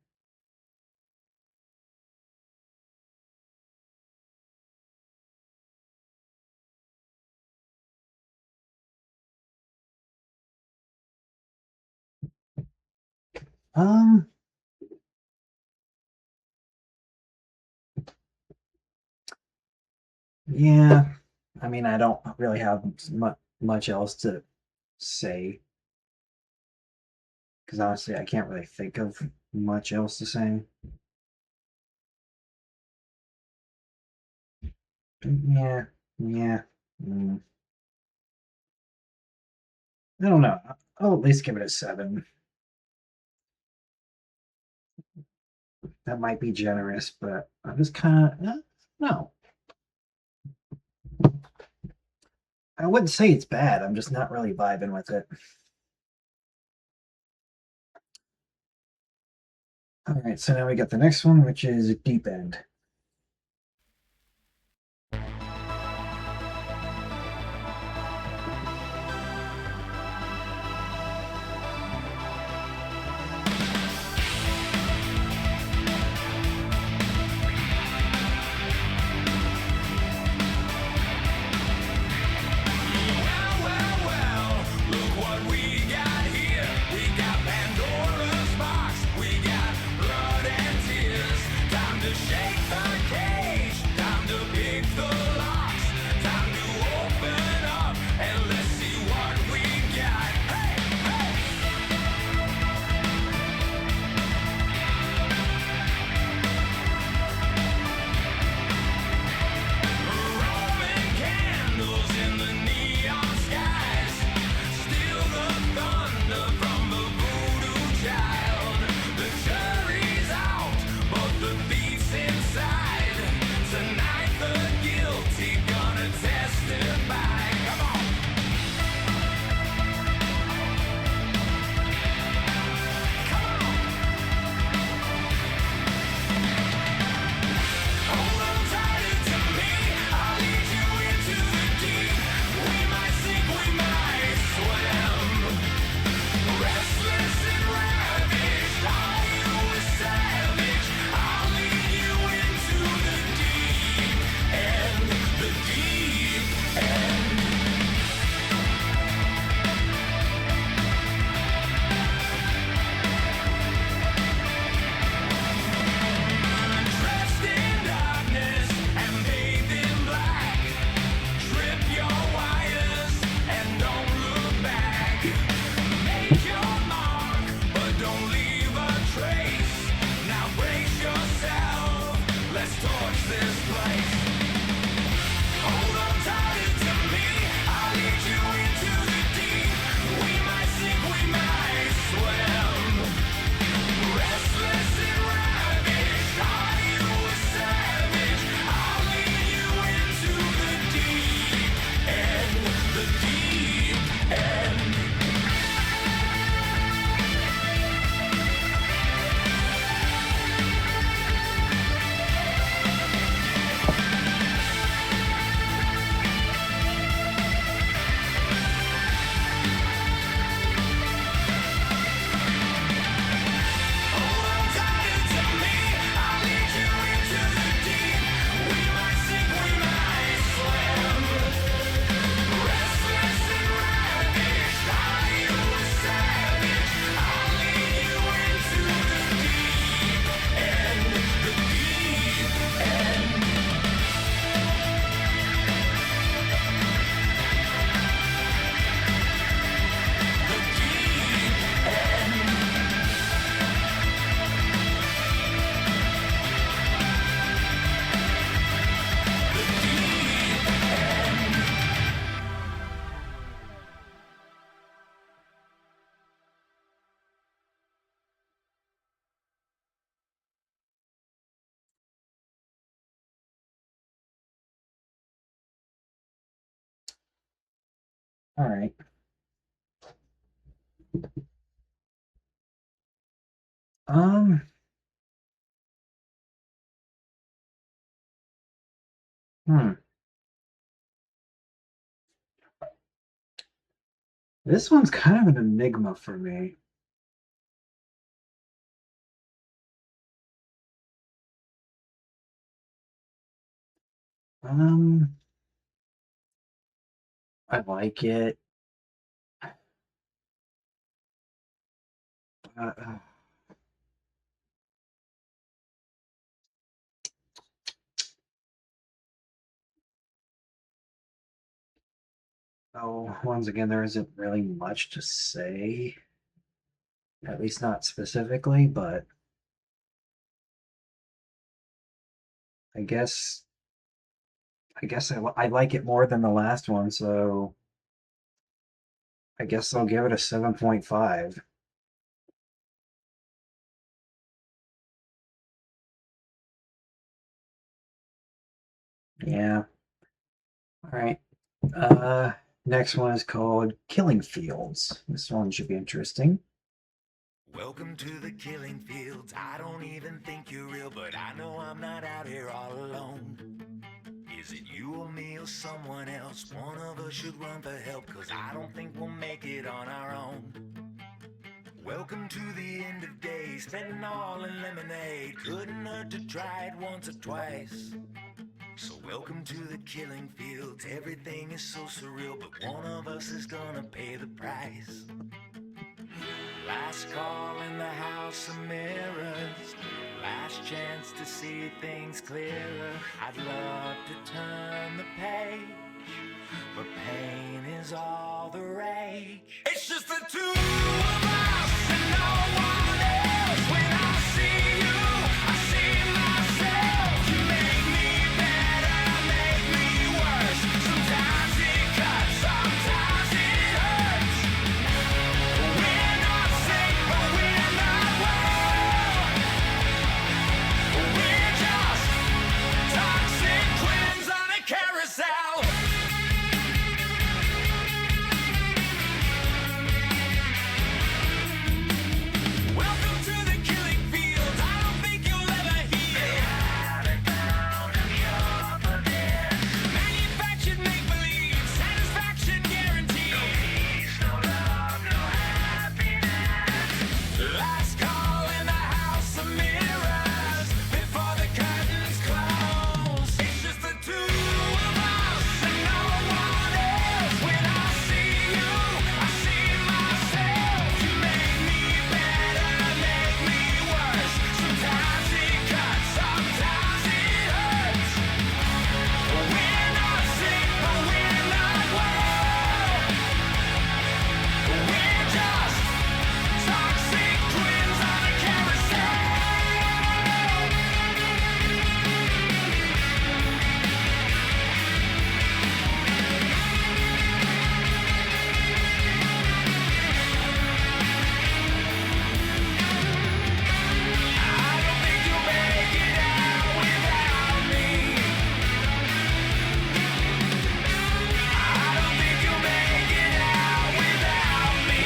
Um, yeah. I mean, I don't really have much else to say because honestly, I can't really think of much else to say. Yeah, yeah. Mm, I don't know. I'll at least give it a 7. That might be generous, but I'm just kind of no. I wouldn't say it's bad. I'm just not really vibing with it. All right, so now we got the next one, which is Deep End. Well, look what we got here. We got Pandora's box. We got blood and tears. Time to shake All right. Um. Hmm. This one's kind of an enigma for me. Um. I like it. Uh, uh, oh, once again, there isn't really much to say, at least not specifically, but I guess I like it more than the last one, so I guess I'll give it a 7.5. Yeah. All right. Uh, Next one is called Killing Fields. This one should be interesting. Welcome to the killing fields. I don't even think you're real, but I know I'm not out here all alone. Is it you or me or someone else? One of us should run for help, cause I don't think we'll make it on our own. Welcome to the end of days, fentanyl and lemonade. Couldn't hurt to try it once or twice. So welcome to the killing fields. Everything is so surreal, but one of us is gonna pay the price. Last call in the house of mirrors. Last chance to see things clearer. I'd love to turn the page, but pain is all the rage. It's just the two of us and no one else. When I see you, I see myself. You make me better, make me worse. Sometimes it cuts, sometimes it hurts. We're not safe, but we're not well. We're just toxic twins on a carousel. Welcome to the killing fields. I don't think you'll ever hear. Manufactured make-believe, satisfaction guaranteed. No peace, no love, no happiness. Last call in the house of mirrors. Before the curtains close. It's just the two of us and no one else. When I see you, I see myself. You make me better, make me worse. Sometimes it cuts, sometimes it hurts. We're not sick, but we're not well. We're just toxic twins on a carousel. I don't think you'll make it out without me. I don't think you'll make it out without me.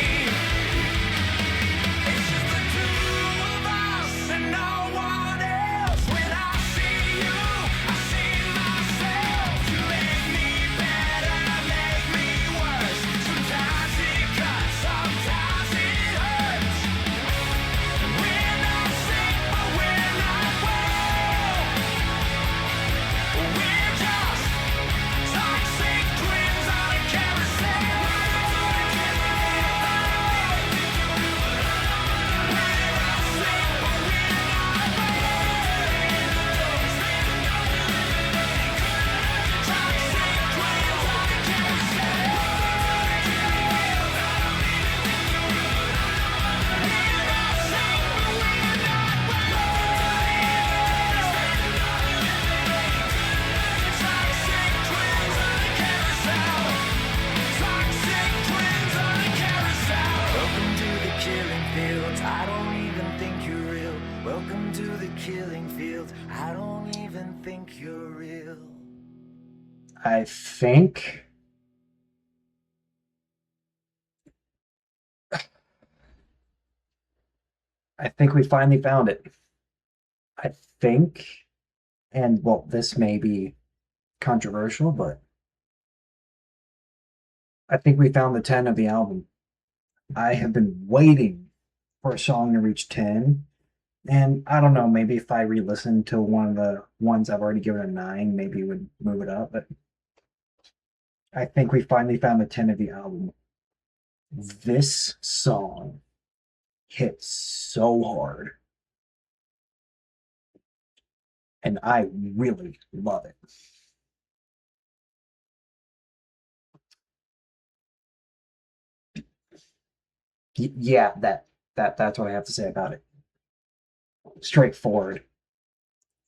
It's just the two of us and no one else. When I see you, I see myself. You make me better, make me worse. Sometimes it cuts, sometimes it hurts. We're not sick, but we're not well. We're just toxic twins on a carousel. Welcome to the killing fields. I don't even think you're real. Welcome to the killing fields. I don't even think you're real. I think I think we finally found it. I think, and well, this may be controversial, but I think we found the 10 of the album. I have been waiting for a song to reach 10. And I don't know, maybe if I re listen to one of the ones I've already given a 9, maybe it would move it up. But I think we finally found the 10 of the album. This song hits so hard. And I really love it. Yeah, that's what I have to say about it. Straightforward,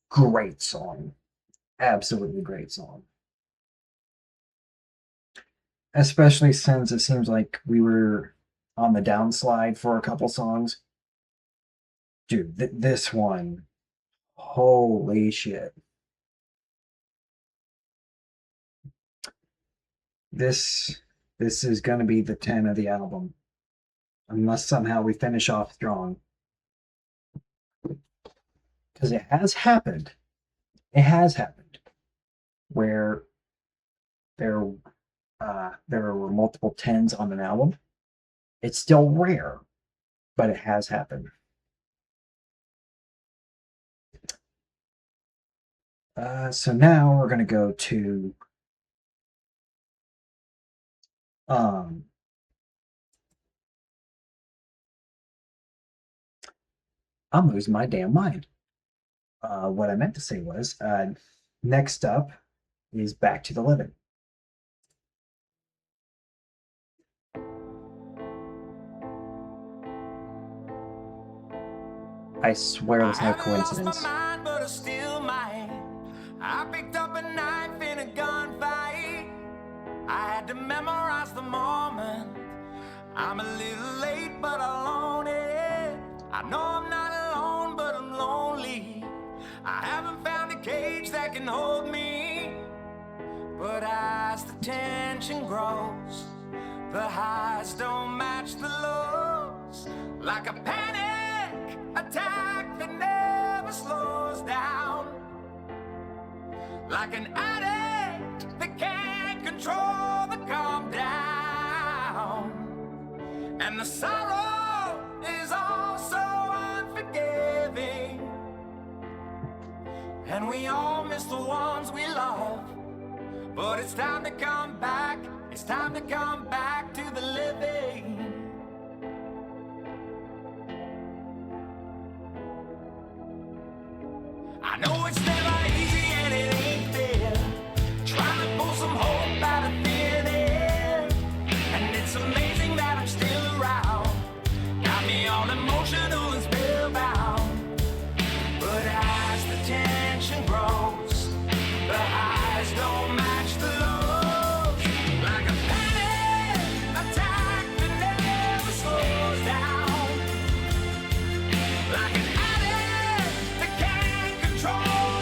great song, absolutely great song. Especially since it seems like we were on the downslide for a couple songs. Dude, this one, holy shit! This this is gonna be the 10 of the album, unless somehow we finish off strong. Because it has happened. It has happened where there there were multiple 10s on an album. It's still rare, but it has happened. So now we're gonna go to um I'm losing my damn mind. What I meant to say was next up is Back to the Living. I swear it's no coincidence. I picked up a knife in a gunfight. I had to memorize the moment. I'm a little late, but I own it. I know I'm not alone, but I'm lonely. I haven't found a cage that can hold me. But as the tension grows, the highs don't match the lows. Like a panic attack that never slows down. Like an addict that can't control the calm down. And the sorrow is also unforgiving. And we all miss the ones we love. But it's time to come back. It's time to come back to the living. I know it's never easy and it ain't fair. Trying to pull some hope out of thin air. And it's amazing that I'm still around. Got me all emotional and spellbound. But as the tension grows, the highs don't match the lows. Like a panic attack that never slows down. Like an addict that can't control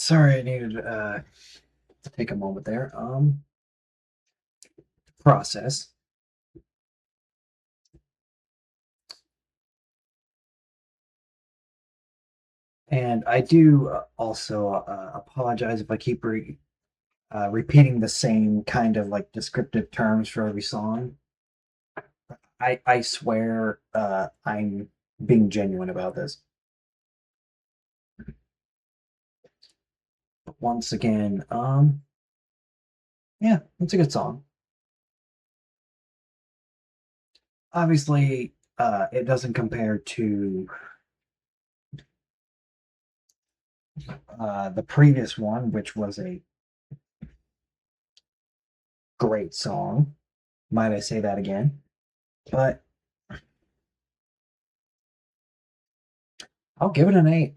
Sorry, I needed to take a moment there. Process. And I do also apologize if I keep repeating the same kind of like descriptive terms for every song. I swear I'm being genuine about this. But once again, yeah, it's a good song. Obviously, it doesn't compare to the previous one, which was a great song. Might I say that again? But I'll give it an 8.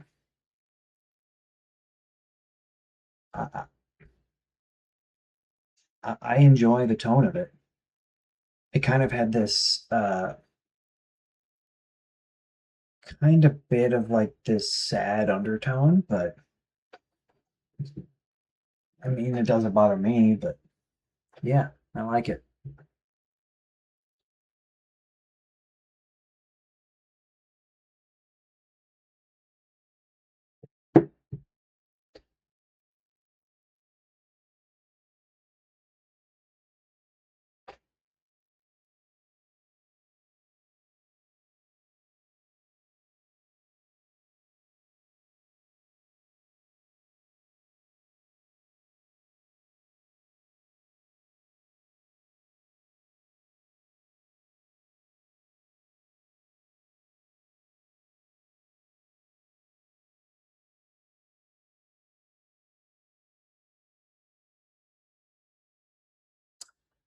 I, I enjoy the tone of it. It kind of had this kind of bit of like this sad undertone, but I mean, it doesn't bother me, but yeah, I like it.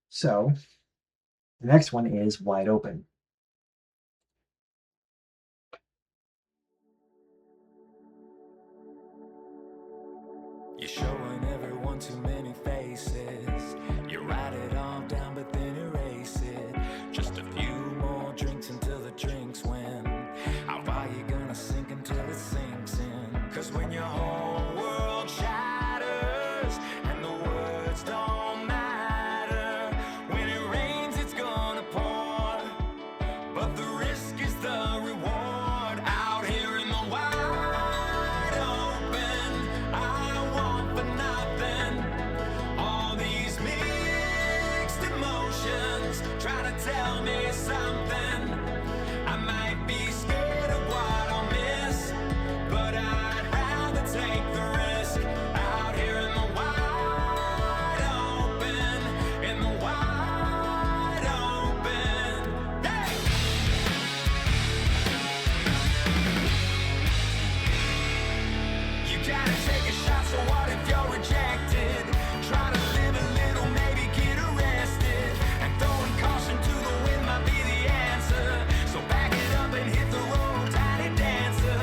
So the next one is Wide Open. You're showing everyone too many faces. You write it all down, but then erase it. Just a few more drinks until the drinks win. How far you gonna sink until it sinks in? 'Cause when your whole world shatters and the words don't matter, when it rains, it's gonna pour. But the risk is the reward out here in the wide open. I want for nothing. All these mixed emotions trying to tell me something. I might be scared of what I'll miss, but I'd rather take the risk out here in the wide open. In the wide open. Hey! You gotta take a shot, so what if you're rejected? Try to live a little, maybe get arrested. And throwing caution to the wind might be the answer. So back it up and hit the road, tiny dancer.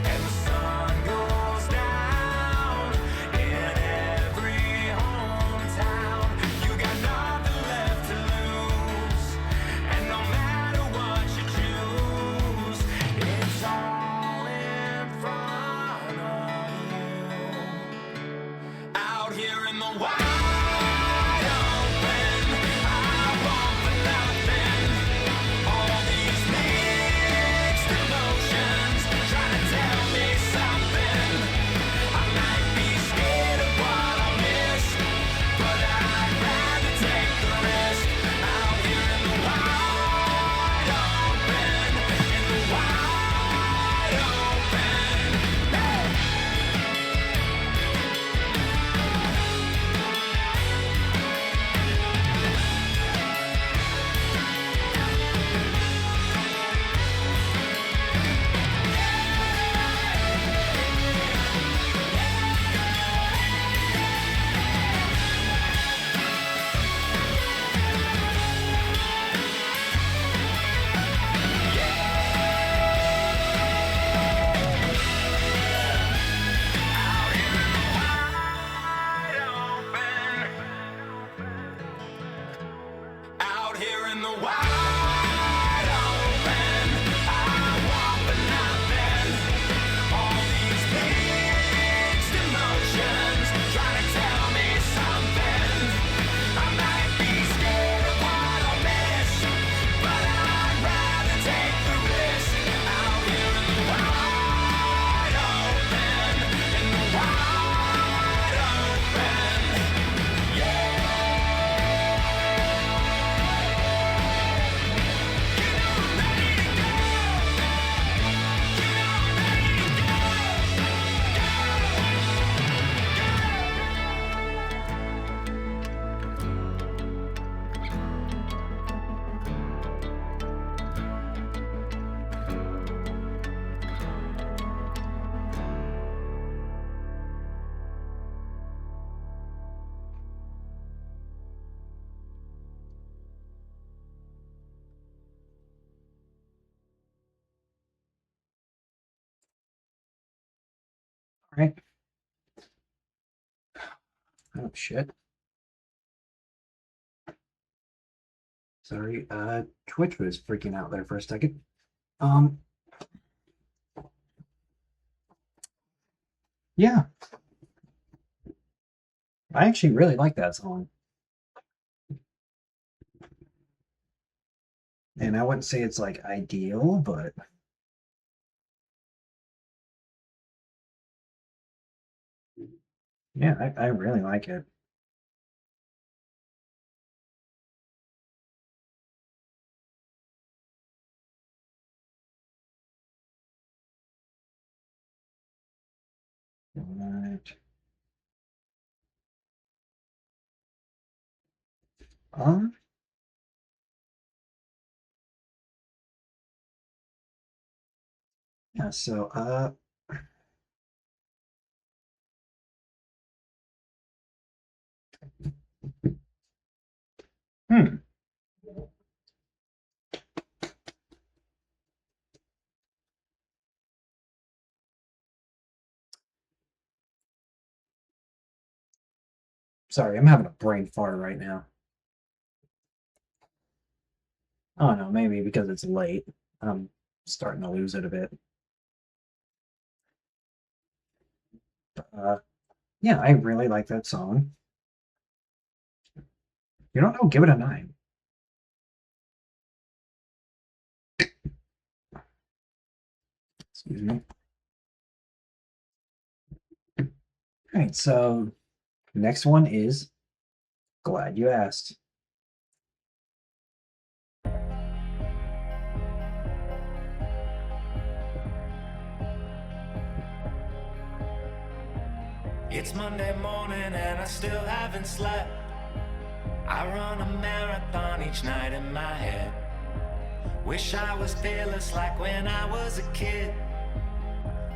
And the sun goes down in every hometown. You got nothing left to lose. And no matter what you choose, it's all in front of you. Out here in the wide open, I want for nothing. All these mixed emotions trying to tell me something. I might be scared of what I'll miss, but I'd rather take the risk. Out here in the wide open, in the wide open. Hey! Right? Oh shit. Sorry, Twitch was freaking out there for a second. Yeah, I actually really like that song. And I wouldn't say it's like ideal, but yeah, I really like it. Right. Um, yeah, so hmm. Sorry, I'm having a brain fart right now. I don't know, maybe because it's late. I'm starting to lose it a bit. But, yeah, I really like that song. You don't know? Give it a 9. Excuse me. All right, so next one is Glad You Asked. It's Monday morning and I still haven't slept. I run a marathon each night in my head. Wish I was fearless like when I was a kid.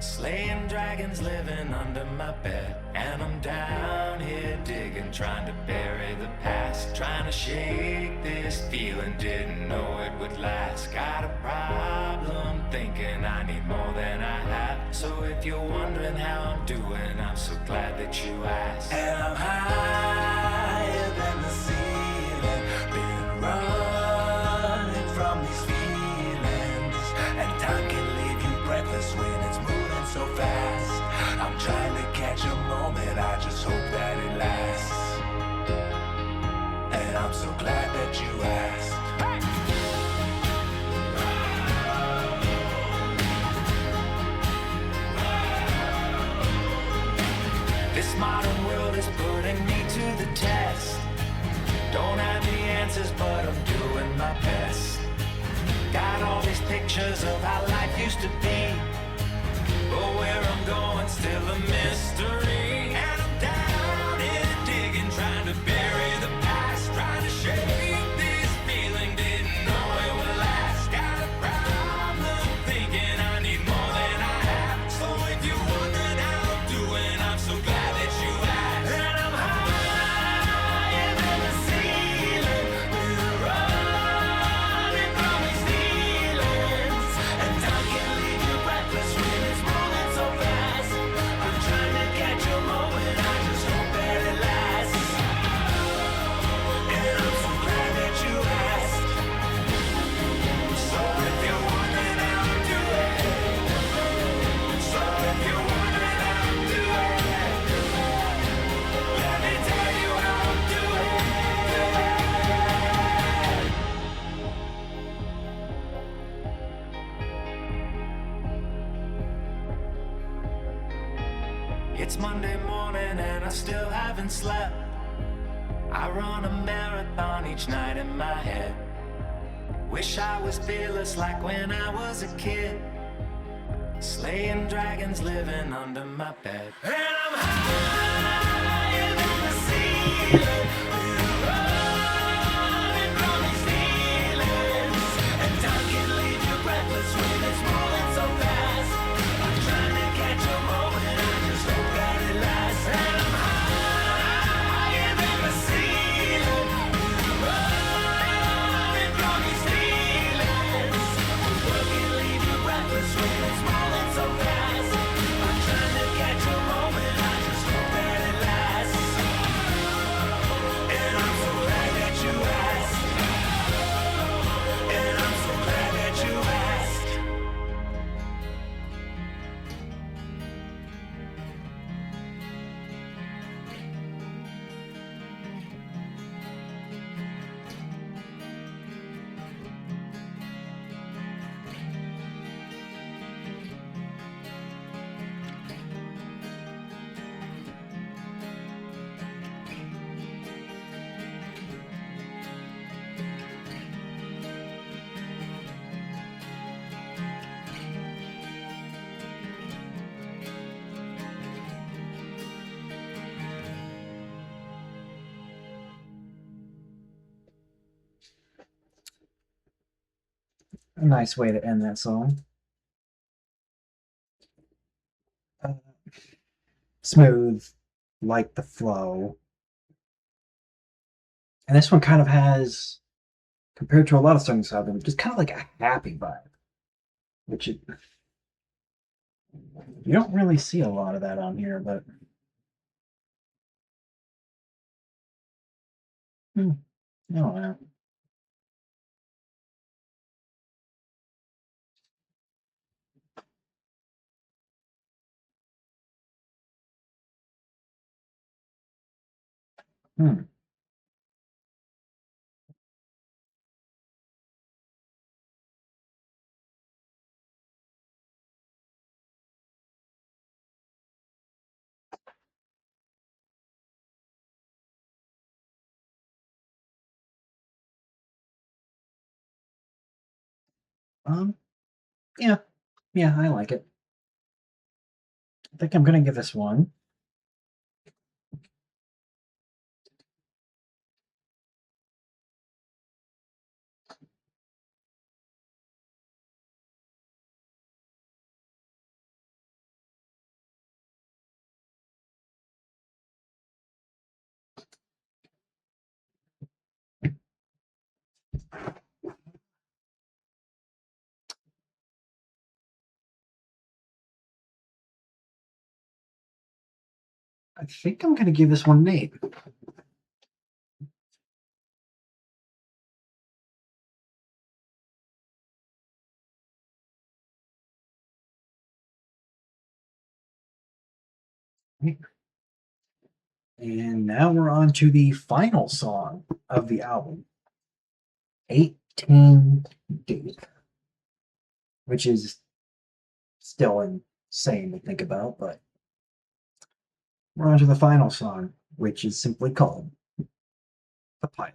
Slaying dragons living under my bed. And I'm down here digging, trying to bury the past. Trying to shake this feeling, didn't know it would last. Got a problem thinking I need more than I have. So if you're wondering how I'm doing, I'm so glad that you asked. And I'm higher than the ceiling, been running from these feelings. And time can leave you breathless when it's moving so fast. I'm trying to catch a moment, I just hope that it lasts. And I'm so glad that you asked. This modern world is putting me to the test. Don't have the answers, but I'm doing my best. Got all these pictures of how life used to be, but where I'm going still a mystery. And I'm down here digging, trying to bury the past, trying to shake this feeling, didn't know it would last. Got a problem thinking I need more than I have. So if you're wondering how I'm doing, I'm so glad that you asked. And I'm higher than the ceiling, we're running from these feelings. And time can leave you breathless when it's moving so fast. I'm trying to catch a moment, I just hope that it lasts. And I'm so glad that you asked. So if you're wondering how I'm doing, so if you're wondering how I'm doing, let me tell you how I'm doing. It's Monday morning and I still haven't slept. I run a marathon each night in my head. Wish I was fearless like when I was a kid. Slaying dragons living under my bed. And I'm higher than the ceiling. We're running from these feelings. And time can leave you breathless when it's moving so fast. I'm trying to catch a moment, I just hope that it lasts. And I'm higher than the ceiling. We're running from these feelings. What can leave you breathless when it's moving so fast? I'm trying to catch a moment. A nice way to end that song. Uh, Smooth, like the flow. And this one kind of has, compared to a lot of songs I've been, just kind of like a happy vibe, which you don't really see a lot of that on here, but I don't know. Hmm. Um, yeah, yeah, I like it. I think I'm gonna give this one. I think I'm gonna give this one an 8. And now we're on to the final song of the album, 18 Deep, which is still insane to think about, but we're on to the final song, which is simply called The Pilot.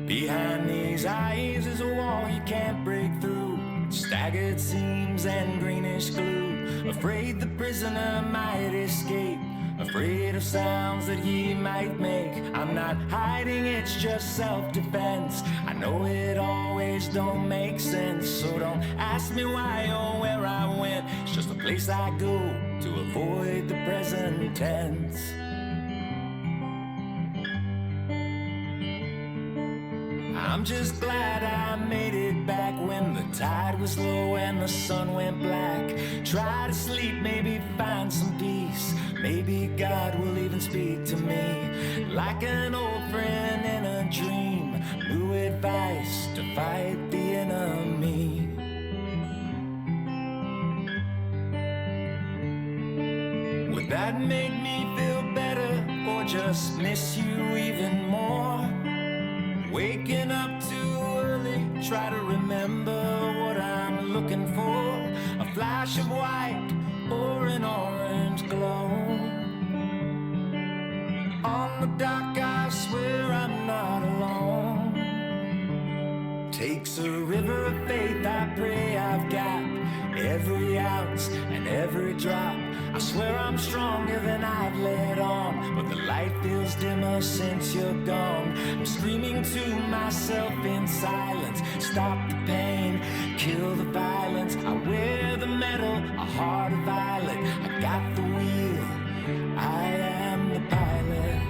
Behind these eyes is a wall you can't break through. Staggered seams and greenish glue. Afraid the prisoner might escape. Afraid of sounds that he might make. I'm not hiding, it's just self-defense. I know it always don't make sense, so don't ask me why or where I went. It's just a place I go to avoid the present tense. I'm just glad I made it back when the tide was low and the sun went black. Try to sleep, maybe find some peace. Maybe God will even speak to me like an old friend in a dream. New advice to fight the enemy. Would that make me feel better or just miss you even more? Waking up too early, try to remember what I'm looking for. A flash of white or an orange glow. On the dock I swear I'm not alone. Takes a river of faith, I pray I've got every ounce and every drop. I swear I'm stronger than I've let on, but the light feels dimmer since you're gone. I'm screaming to myself in silence, stop the pain, kill the violence. I wear the metal, a heart of violet. I got the wheel, I am the pilot.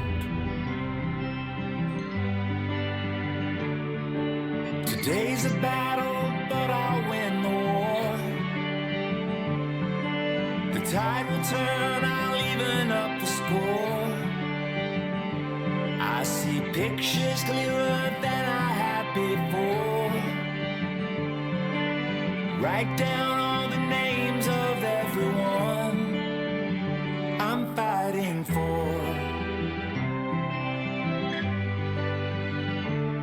Today's a battle, but I'll win the war. The tide will turn, I'll even up the score. I see pictures clearer than I had before. Write down all the names of everyone I'm fighting for.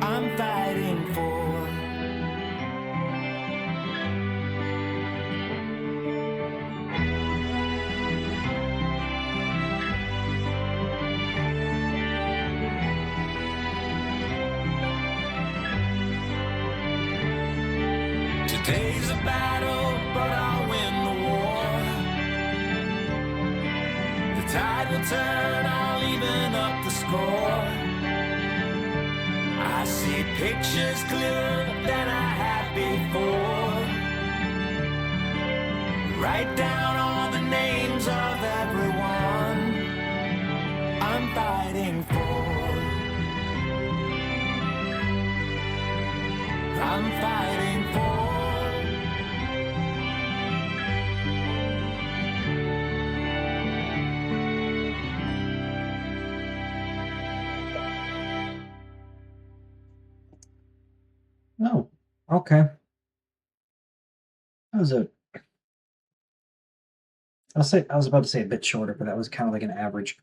I'm fighting for. Today's a battle, but I'll win the war. The tide will turn, I'll even up the score. I see pictures clearer than I have before. Write down all the names of everyone I'm fighting for. I'm fighting for. Oh, okay. That was I was about to say a bit shorter, but that was kind of like an average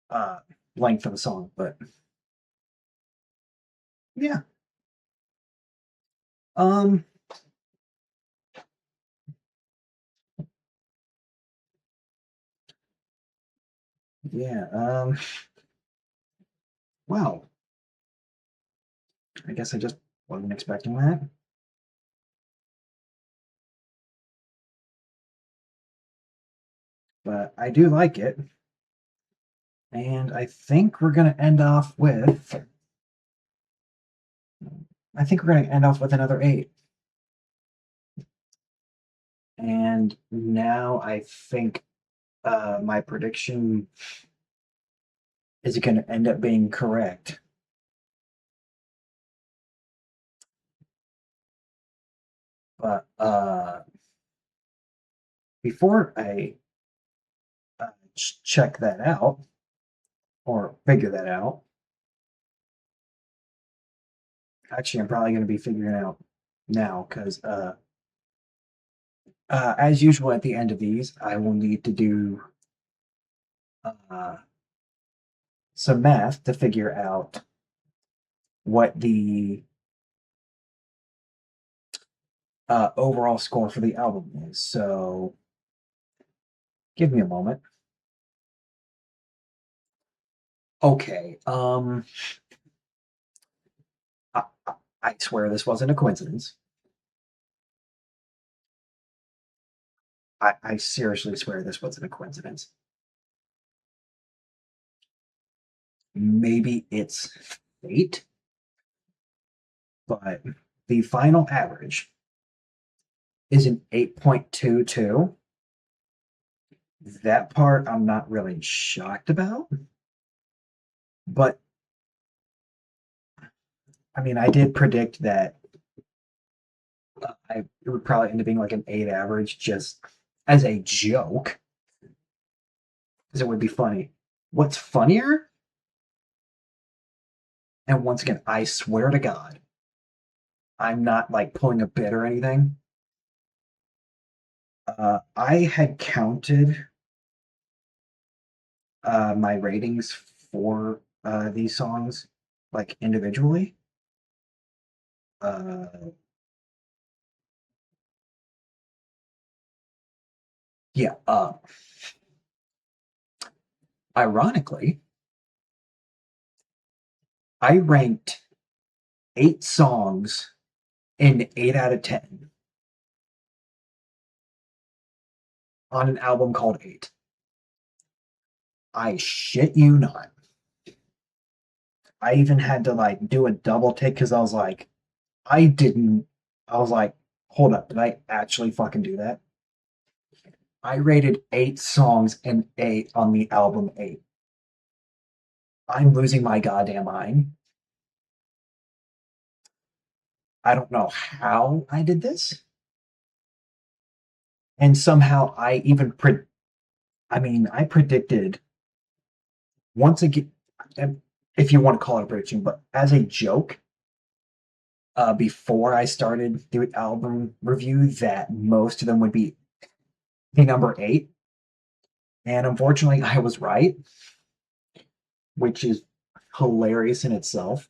uh length of a song, but yeah. Um yeah, wow. I guess I just wasn't expecting that. But I do like it. And I think we're gonna end off with another 8. And now I think my prediction is gonna end up being correct. But before I check that out or figure that out, actually, I'm probably going to be figuring it out now because, as usual, at the end of these, I will need to do uh, some math to figure out what the overall score for the album is. So, give me a moment. Okay. I, I swear this wasn't a coincidence. I seriously swear this wasn't a coincidence. Maybe it's fate, but the final average is an 8.22. That part I'm not really shocked about, but I mean, I did predict that it would probably end up being like an 8 average just as a joke, because it would be funny. What's funnier, and once again, I swear to God, I'm not like pulling a bit or anything. I had counted my ratings for these songs like individually. Uh, yeah. Ironically, I ranked 8 songs in 8 out of 10 on an album called 8. I shit you not. I even had to like do a double take because I didn't. I was like, hold up, did I actually fucking do that? I rated 8 songs and 8 on the album 8. I'm losing my goddamn mind. I don't know how I did this. And somehow I mean, I predicted once again, if you want to call it a prediction, but as a joke, before I started the album review, that most of them would be the number 8. And unfortunately, I was right, which is hilarious in itself.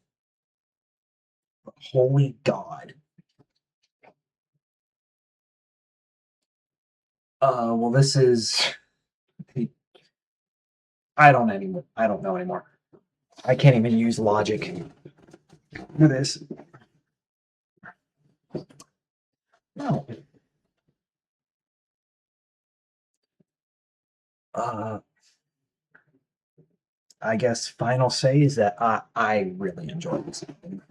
But holy God. Well, this is. I don't anymore. I don't know anymore. I can't even use logic for this. No. Uh, I guess final say is that I really enjoyed this album.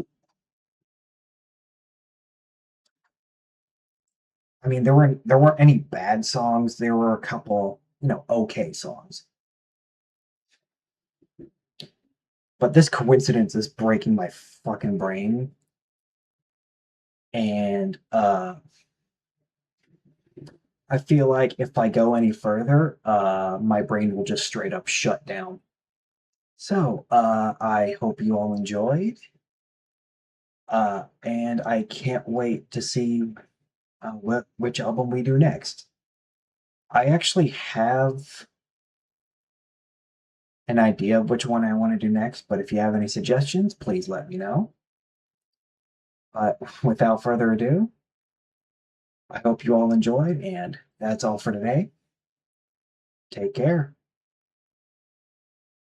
I mean, there weren't any bad songs. There were a couple, okay songs. But this coincidence is breaking my fucking brain, and I feel like if I go any further, my brain will just straight up shut down. So, I hope you all enjoyed, and I can't wait to see which album we do next. I actually have an idea of which one I want to do next, but if you have any suggestions, please let me know. But without further ado, I hope you all enjoyed, and that's all for today. Take care.